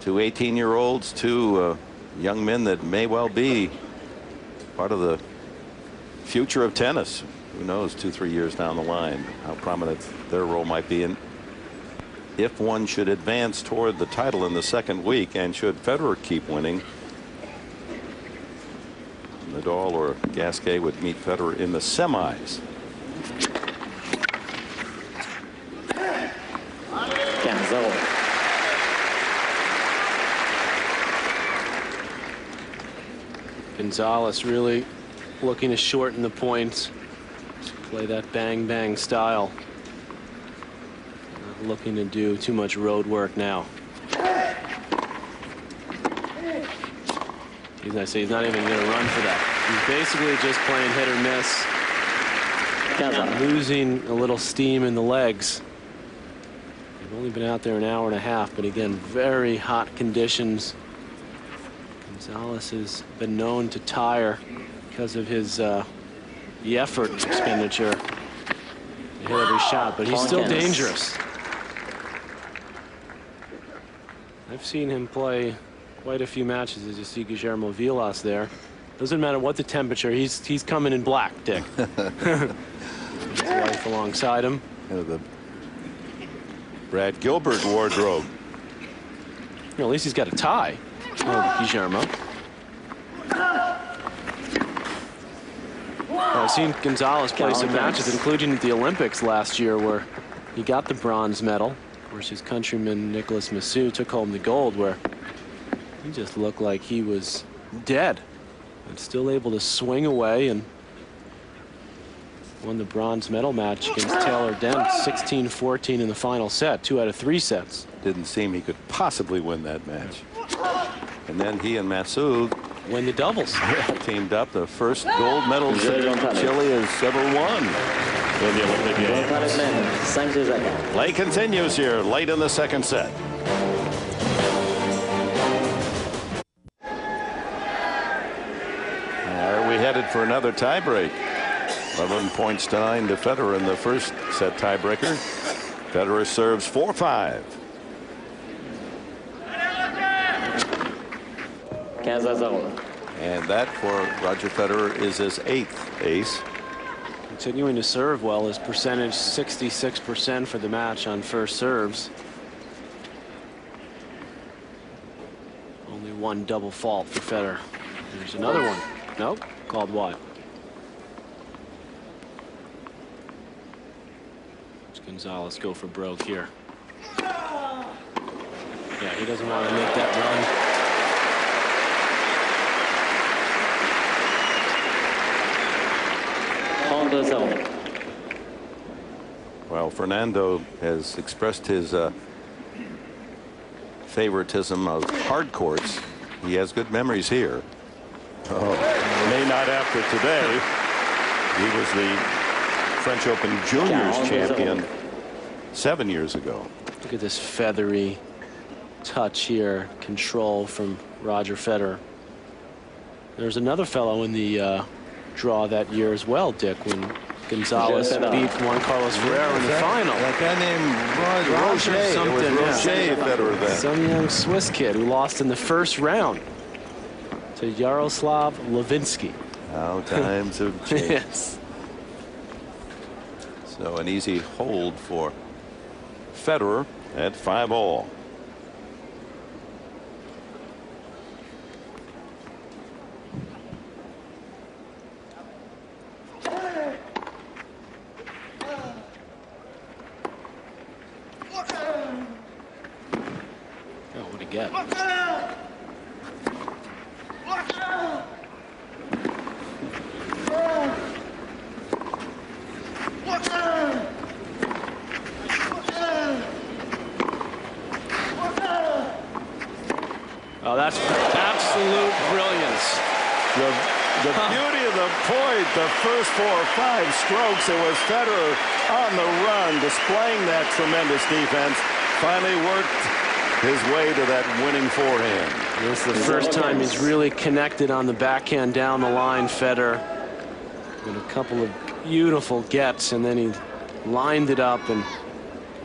2 18-year-olds, 2 young men that may well be part of the future of tennis. Who knows, 2-3 years down the line, how prominent their role might be. And if one should advance toward the title in the second week, and should Federer keep winning, Nadal or Gasquet would meet Federer in the semis. Gonzalez really looking to shorten the points, play that bang bang style. Not looking to do too much road work now. As I say, he's not even going to run for that. He's basically just playing hit or miss, losing a little steam in the legs. They've only been out there an hour and a half, but again, very hot conditions. Gonzalez has been known to tire because of his the effort expenditure to hit every shot, but he's still dangerous. I've seen him play quite a few matches, as you see Guillermo Vilas there. Doesn't matter what the temperature, he's coming in black, Dick. His wife alongside him. The Brad Gilbert wardrobe. At least he's got a tie. Oh, Guillermo. I've seen Gonzalez play some matches, including at the Olympics last year, where he got the bronze medal. Of course, his countryman Nicholas Massou took home the gold, where he just looked like he was dead, but still able to swing away and won the bronze medal match against Taylor Dent, 16-14 in the final set, 2 out of 3 sets. Didn't seem he could possibly win that match. And then he and Massou win the doubles. Teamed up. The first gold medal Chile has ever won in the Olympic Games. Play continues here late in the second set. Are we headed for another tiebreak? 11 points to 9 to Federer in the first set tiebreaker. Federer serves 4-5. And that for Roger Federer is his 8th ace. Continuing to serve well. His percentage 66% for the match on first serves. Only one double fault for Federer. There's another one. Nope, called wide. Gonzalez go for broke here. Yeah, he doesn't want to make that run. Well, Fernando has expressed his favoritism of hard courts. He has good memories here. Oh, may not after today. He was the French Open Juniors champion 7 years ago. Look at this feathery touch here, control from Roger Federer. There's another fellow in the draw that year as well, Dick, when Gonzalez beat Juan Carlos Ferrero in the final. That guy named Roger. It was Roger Federer then. Some young Swiss kid who lost in the first round to Yaroslav Levinsky. How times have changed. Yes. So an easy hold for Federer at 5-all. Oh, what a get. Oh, that's absolute brilliance. The beauty of the point, the first 4 or 5 strokes, it was Federer on the run, displaying that tremendous defense. Finally worked his way to that winning forehand. This is the first time he's really connected on the backhand down the line, Federer. With a couple of beautiful gets, and then he lined it up, and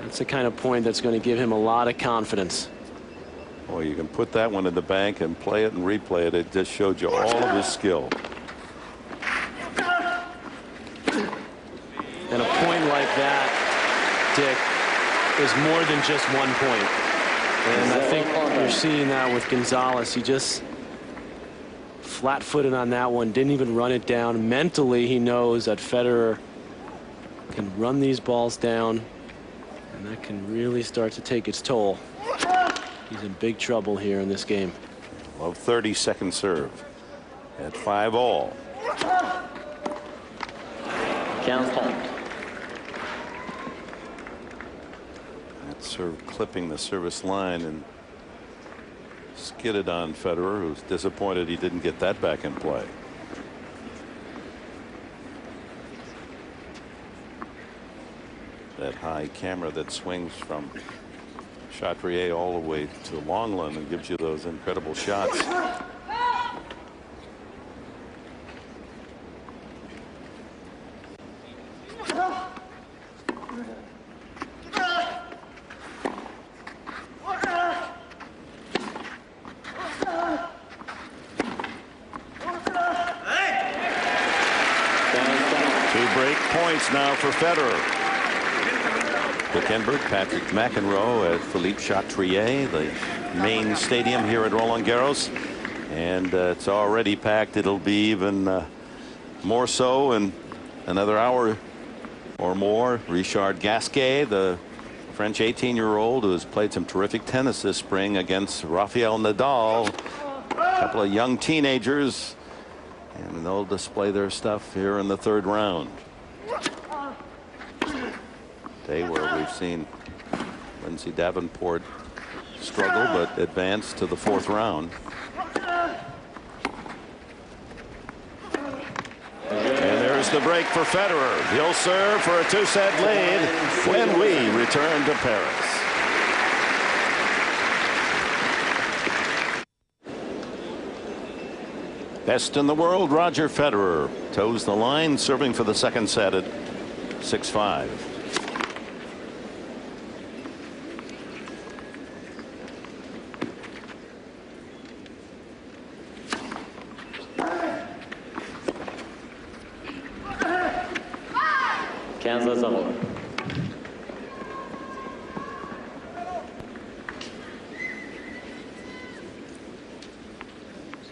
that's the kind of point that's going to give him a lot of confidence. Well, you can put that one in the bank and play it and replay it. It just showed you all of his skill. And a point like that, Dick, is more than just 1 point. And I think you're seeing that with Gonzalez. He just flat-footed on that one, didn't even run it down. Mentally, he knows that Federer can run these balls down, and that can really start to take its toll. He's in big trouble here in this game. Low 30-second serve at 5-all. That serve clipping the service line and skidded on Federer, who's disappointed he didn't get that back in play. That high camera that swings from Chatrier all the way to Longland and gives you those incredible shots. Two break points now for Federer. Wickenberg, Patrick McEnroe at Philippe Chatrier, the main stadium here at Roland Garros. And it's already packed. It'll be even more so in another hour or more. Richard Gasquet, the French 18-year-old who has played some terrific tennis this spring against Rafael Nadal. A couple of young teenagers, and they'll display their stuff here in the third round. Day where we've seen Lindsay Davenport struggle but advance to the fourth round. And there's the break for Federer. He'll serve for a 2-set lead when we return to Paris. Best in the world, Roger Federer toes the line, serving for the second set at 6-5.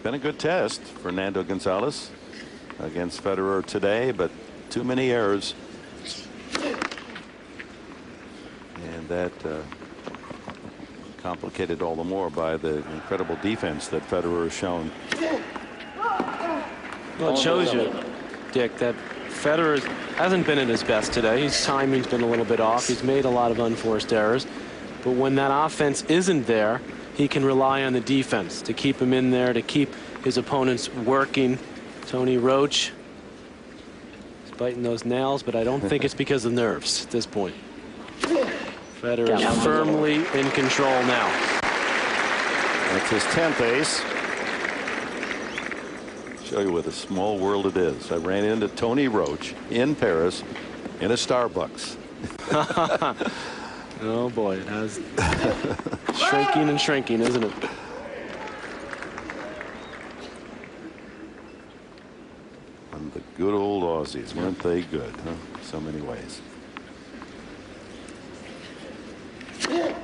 Been a good test, Fernando Gonzalez against Federer today, but too many errors, and that complicated all the more by the incredible defense that Federer has shown. Well, it shows you, Dick, that Federer hasn't been at his best today. His timing's been a little bit off. He's made a lot of unforced errors, but when that offense isn't there, he can rely on the defense to keep him in there, to keep his opponents working. Tony Roach is biting those nails, but I don't think it's because of nerves at this point. Federer is firmly in control now. That's his 10th ace. Show you what a small world it is. I ran into Tony Roach in Paris in a Starbucks. Oh boy, it has shrinking and shrinking, isn't it? And the good old Aussies, weren't they good, huh? So many ways. And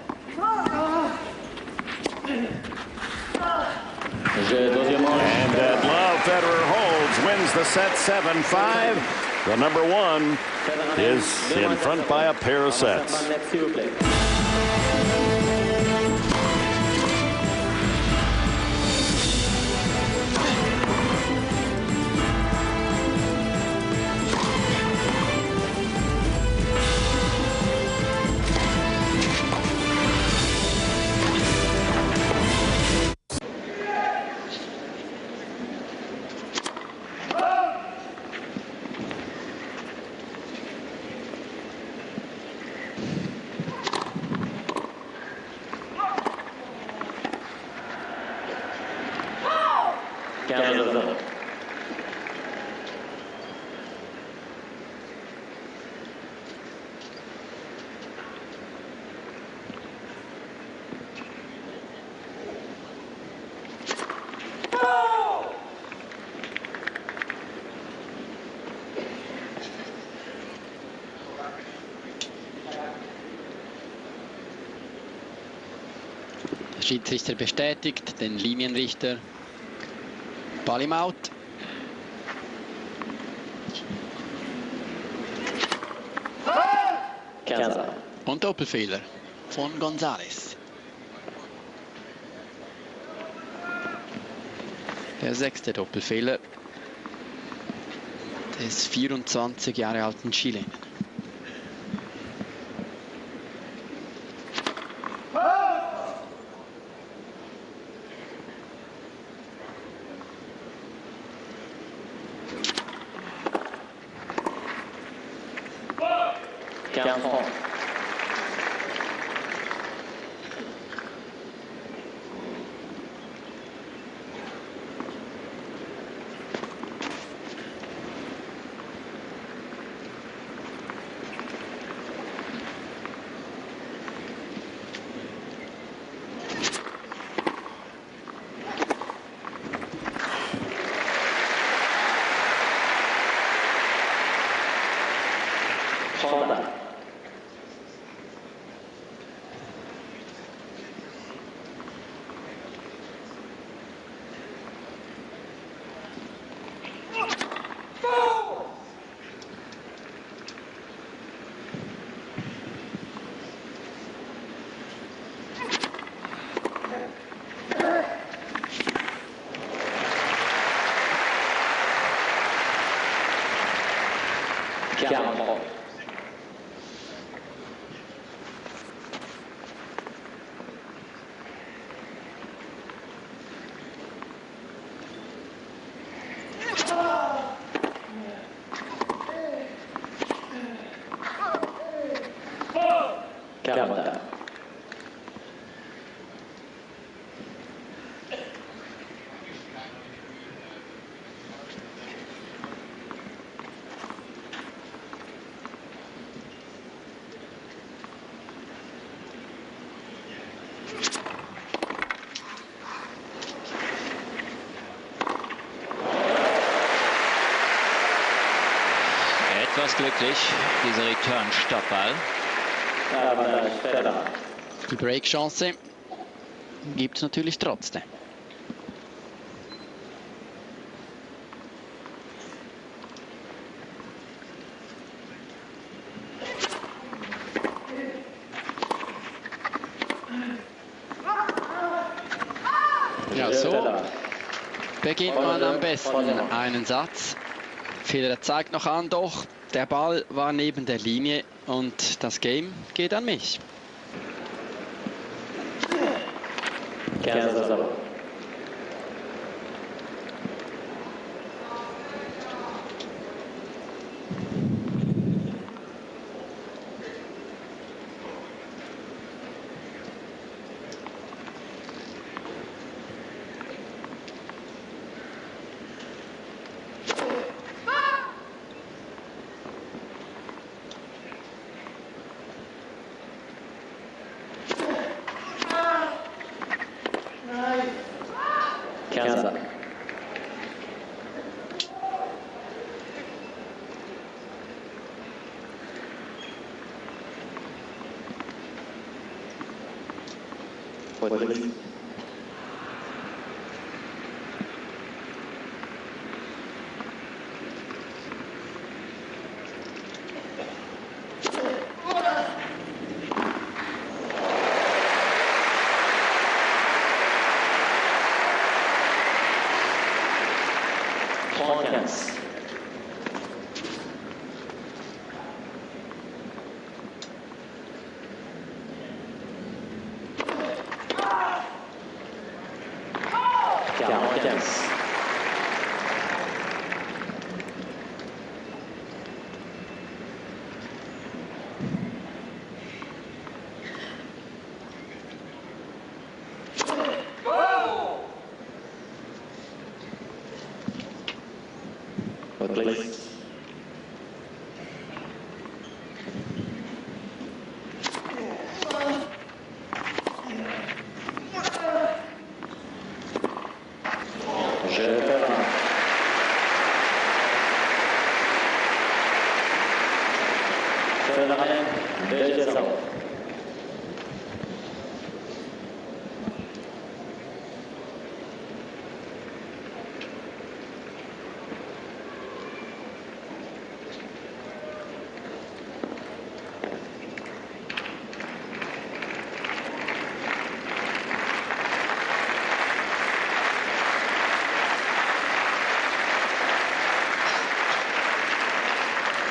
at love, Federer holds, wins the set 7-5. The number one is in front by a pair of sets. Der Schiedsrichter bestätigt den Linienrichter. Ball im Out. Und Doppelfehler von Gonzalez. Der 6. Doppelfehler des 24 Jahre alten Chilenen. 43. Etwas glücklich, dieser Return-Stoppball. Die Break-Chance gibt es natürlich trotzdem. Ja, so beginnt man am besten einen Satz. Federer zeigt noch an, doch, der Ball war neben der Linie und das Game geht an mich.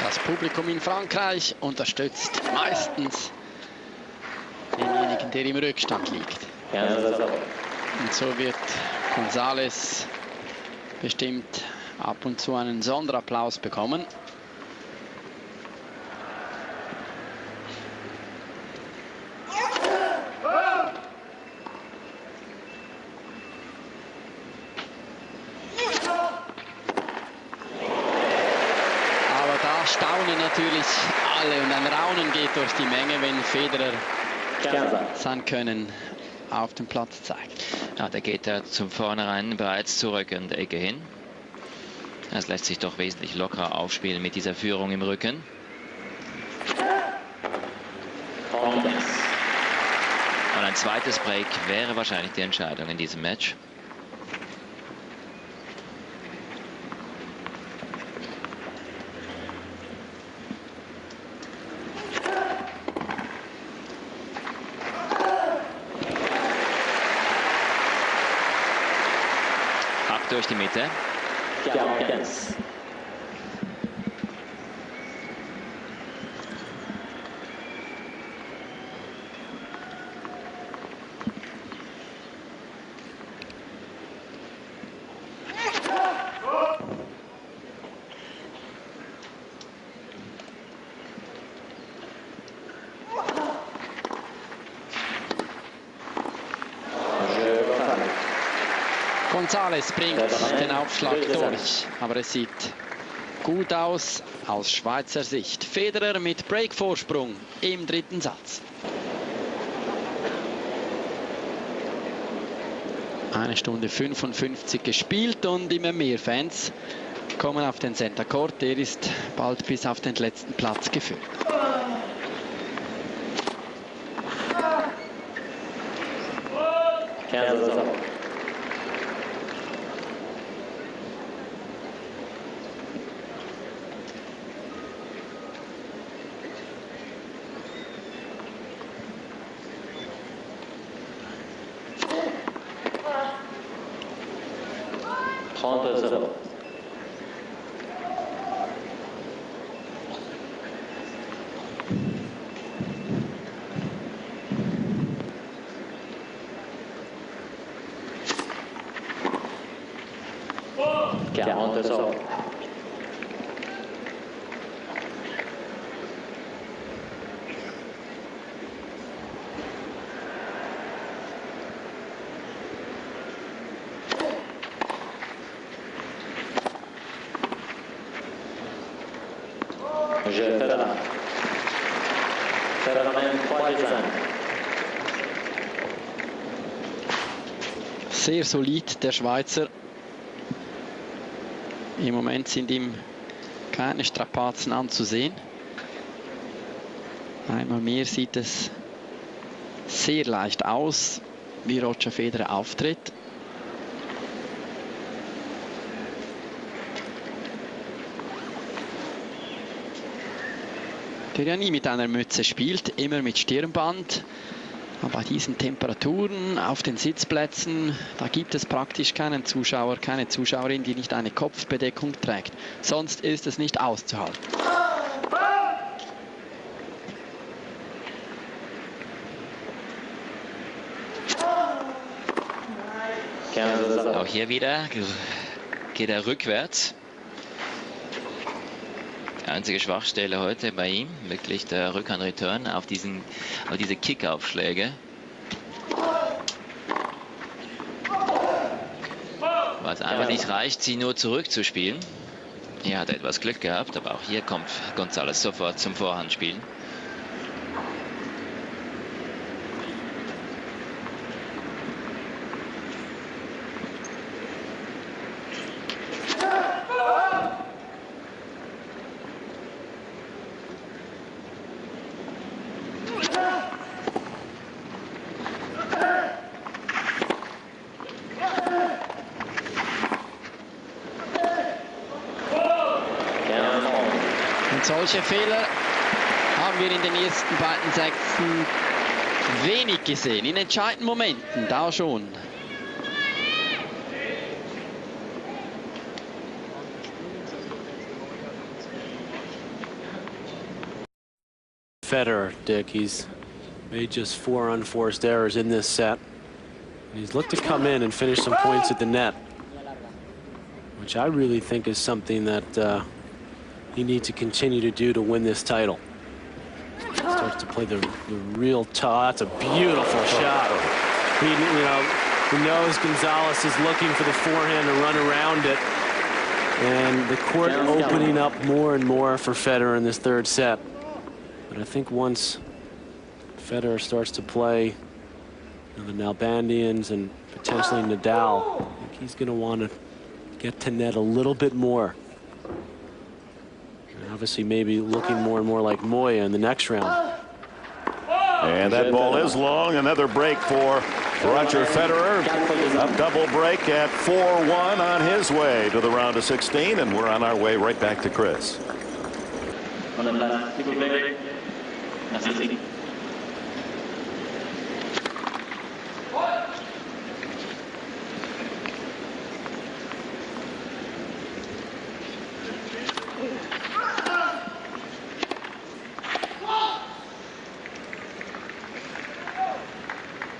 Das Publikum in Frankreich unterstützt meistens denjenigen, der im Rückstand liegt. Und so wird Gonzalez bestimmt ab und zu einen Sonderapplaus bekommen. Staunen natürlich alle und ein Raunen geht durch die Menge, wenn Federer sein Können auf dem Platz zeigt. Ja, der geht da zum Vornherein bereits zurück an der Ecke hin. Das lässt sich doch wesentlich lockerer aufspielen mit dieser Führung im Rücken. Und ein zweites Break wäre wahrscheinlich die Entscheidung in diesem Match. Durch die Mitte. Gonzalez bringt den Aufschlag durch, aber es sieht gut aus Schweizer Sicht. Federer mit Break-Vorsprung im dritten Satz. 1 Stunde 55 gespielt und immer mehr Fans kommen auf den Center Court. Der ist bald bis auf den letzten Platz gefüllt. Sehr solid, der Schweizer. Im Moment sind ihm keine Strapazen anzusehen. Einmal mehr sieht es sehr leicht aus, wie Roger Federer auftritt. Der ja nie mit einer Mütze spielt, immer mit Stirnband. Aber bei diesen Temperaturen auf den Sitzplätzen, da gibt es praktisch keinen Zuschauer, keine Zuschauerin, die nicht eine Kopfbedeckung trägt. Sonst ist es nicht auszuhalten. Auch hier wieder geht er rückwärts. Die einzige Schwachstelle heute bei ihm, wirklich der Rückhand-Return auf diese Kick-Aufschläge. Was einfach nicht reicht, sie nur zurückzuspielen. Hier hat er etwas Glück gehabt, aber auch hier kommt Gonzalez sofort zum Vorhandspielen. Solche Fehler haben wir in den ersten beiden Sätzen wenig gesehen. In entscheidenden Momenten, da schon. Federer, Dick, he's made just 4 unforced errors in this set. He's looked to come in and finish some points at the net, which I really think is something that he needs to continue to do to win this title. Starts to play the real tough. That's a beautiful shot. He knows Gonzalez is looking for the forehand to run around it, and the court opening up more and more for Federer in this third set. But I think once Federer starts to play the Nalbandians and potentially Nadal, I think he's going to want to get to net a little bit more. Obviously, maybe looking more and more like Moya in the next round. And that ball is long. Another break for Roger Federer. A double break at 4-1 on his way to the round of 16. And we're on our way right back to Chris.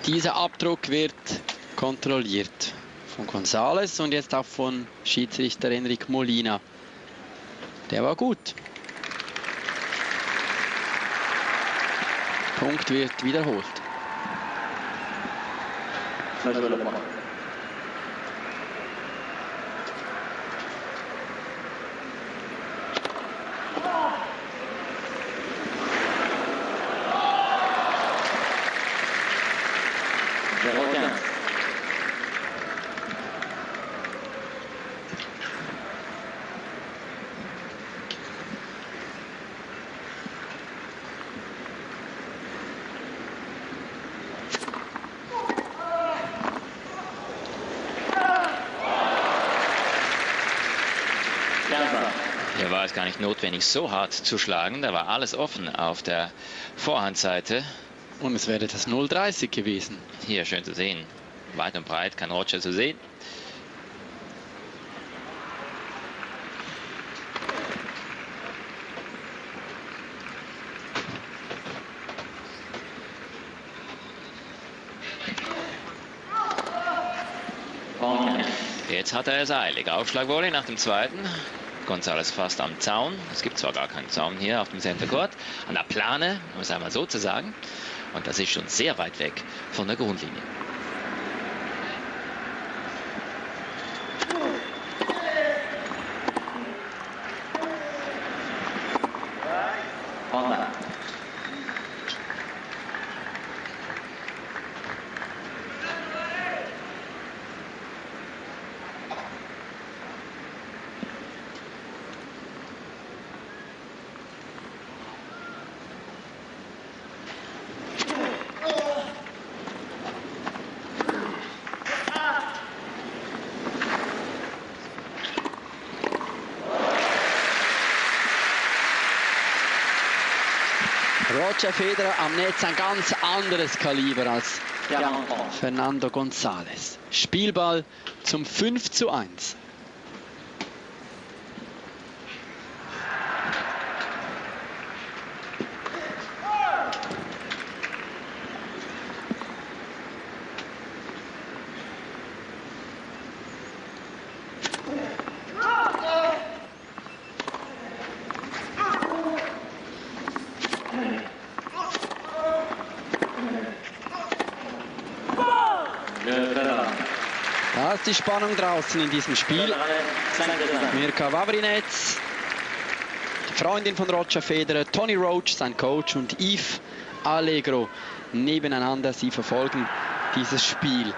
Dieser Abdruck wird kontrolliert von Gonzalez und jetzt auch von Schiedsrichter Enric Molina. Der war gut. Punkt wird wiederholt. Hier war es gar nicht notwendig, so hart zu schlagen. Da war alles offen auf der Vorhandseite. Und es wäre das 0:30 gewesen. Hier schön zu sehen. Weit und breit kann Roger zu sehen. Jetzt hat er es eilig. Aufschlagvolley nach dem zweiten. Gonzalez fast am Zaun. Es gibt zwar gar keinen Zaun hier auf dem Center Court. An der Plane, um es einmal so zu sagen. Und das ist schon sehr weit weg von der Grundlinie. Roger Federer am Netz ein ganz anderes Kaliber als Fernando Gonzalez. Spielball zum 5:1. Da ist die Spannung draußen in diesem Spiel. Mirka Vavrinec, die Freundin von Roger Federer, Tony Roach, sein Coach, und Yves Allegro nebeneinander. Sie verfolgen dieses Spiel.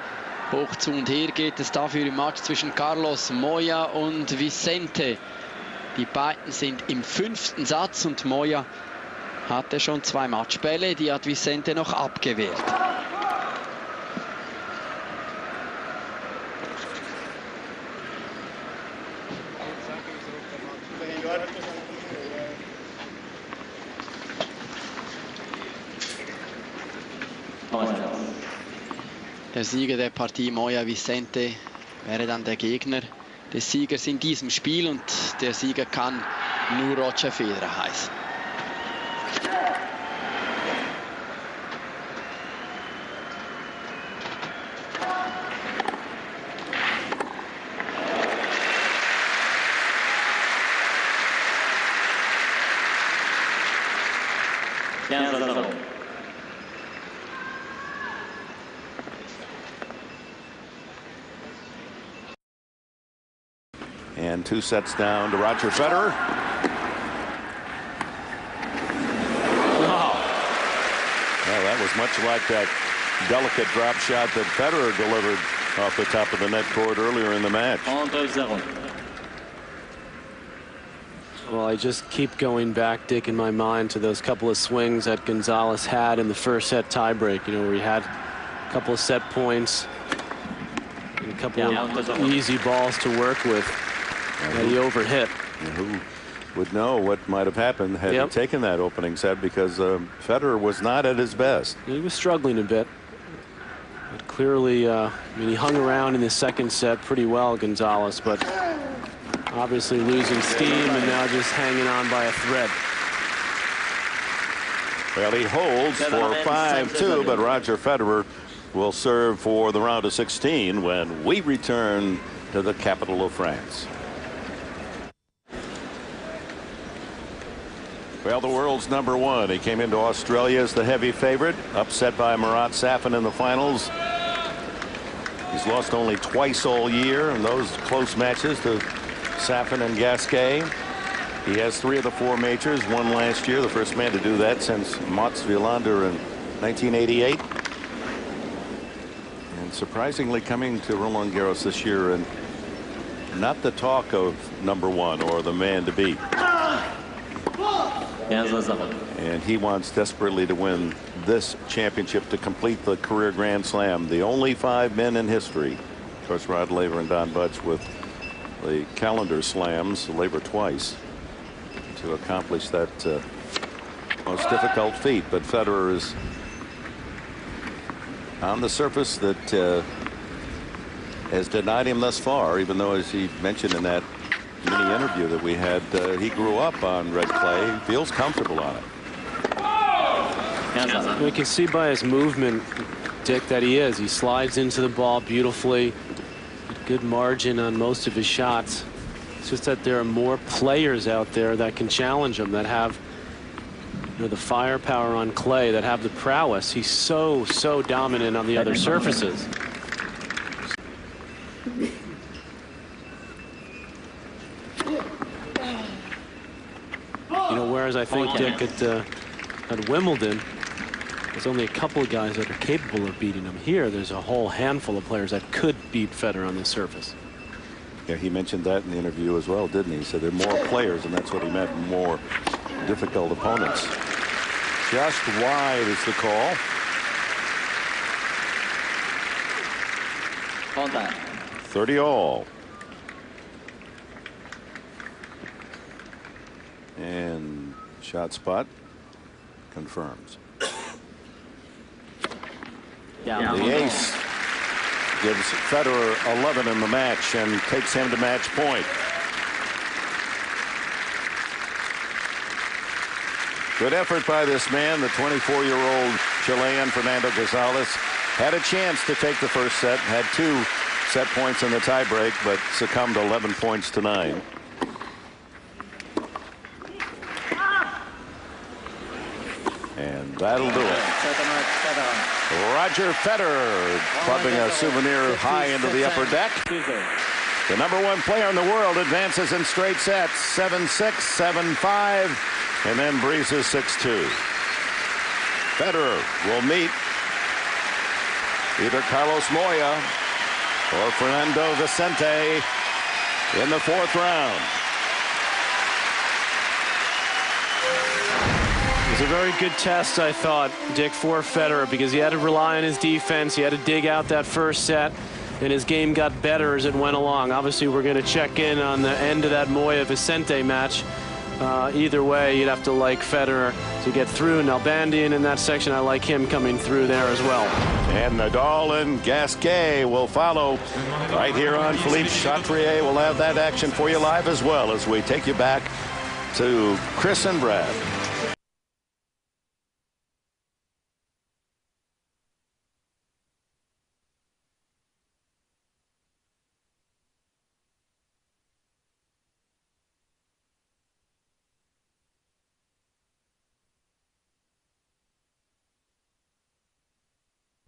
Hoch zu und her geht es dafür im Match zwischen Carlos Moya und Vicente. Die beiden sind im 5. Satz und Moya hatte schon 2 Matchbälle, die hat Vicente noch abgewehrt. Der Sieger der Partie, Moya Vicente, wäre dann der Gegner des Siegers in diesem Spiel, und der Sieger kann nur Roger Federer heißen. And 2 sets down to Roger Federer. Wow. Well, that was much like that delicate drop shot that Federer delivered off the top of the net court earlier in the match. Well, I just keep going back, Dick, in my mind to those couple of swings that Gonzalez had in the first set tiebreak, you know, where he had a couple of set points and a couple of easy balls to work with that he overhit. Who would know what might have happened had he taken that opening set, because Federer was not at his best. He was struggling a bit. But clearly, I mean, he hung around in the second set pretty well, Gonzalez, but obviously losing steam and now just hanging on by a thread. Well, he holds for 5-2, but Roger Federer will serve for the round of 16 when we return to the capital of France. Well, the world's #1. He came into Australia as the heavy favorite, upset by Marat Safin in the finals. He's lost only twice all year in those close matches to Safin and Gasquet. He has 3 of the 4 majors, won last year, the first man to do that since Mats Wilander in 1988. And surprisingly coming to Roland Garros this year, and not the talk of #1 or the man to beat. And he wants desperately to win this championship to complete the career Grand Slam. The only 5 men in history, of course, Rod Laver and Don Butch, with the calendar slams, labor twice, to accomplish that most difficult feat. But Federer is on the surface that has denied him thus far, even though, as he mentioned in that mini interview that we had, he grew up on red clay. He feels comfortable on it. You can see by his movement, Dick, that he is. He slides into the ball beautifully. Good margin on most of his shots. It's just that there are more players out there that can challenge him, that have, you know, the firepower on clay, that have the prowess. He's so dominant on the other surfaces. You know, whereas I think, Dick, at Wimbledon, there's only a couple of guys that are capable of beating him. Here, there's a whole handful of players that could beat Federer on this surface. Yeah, he mentioned that in the interview as well, didn't he? He said there are more players, and that's what he meant, more difficult opponents. Just wide is the call. Hold on. 30 all. And shot spot confirms. The ace gives Federer 11 in the match and takes him to match point. Good effort by this man. The 24-year-old Chilean Fernando Gonzalez had a chance to take the first set, had 2 set points in the tiebreak, but succumbed 11 points to 9. And that'll do it. Roger Federer clubbing a souvenir high into the upper deck. The #1 player in the world advances in straight sets, 7-6, 7-5, and then breezes 6-2. Federer will meet either Carlos Moya or Fernando Vicente in the 4th round. It was a very good test, I thought, Dick, for Federer, because he had to rely on his defense. He had to dig out that first set, and his game got better as it went along. Obviously, we're going to check in on the end of that Moya-Vicente match. Either way, you'd have to like Federer to get through. Nalbandian in that section, I like him coming through there as well. And Nadal and Gasquet will follow right here on Philippe Chatrier. We'll have that action for you live as well as we take you back to Chris and Brad.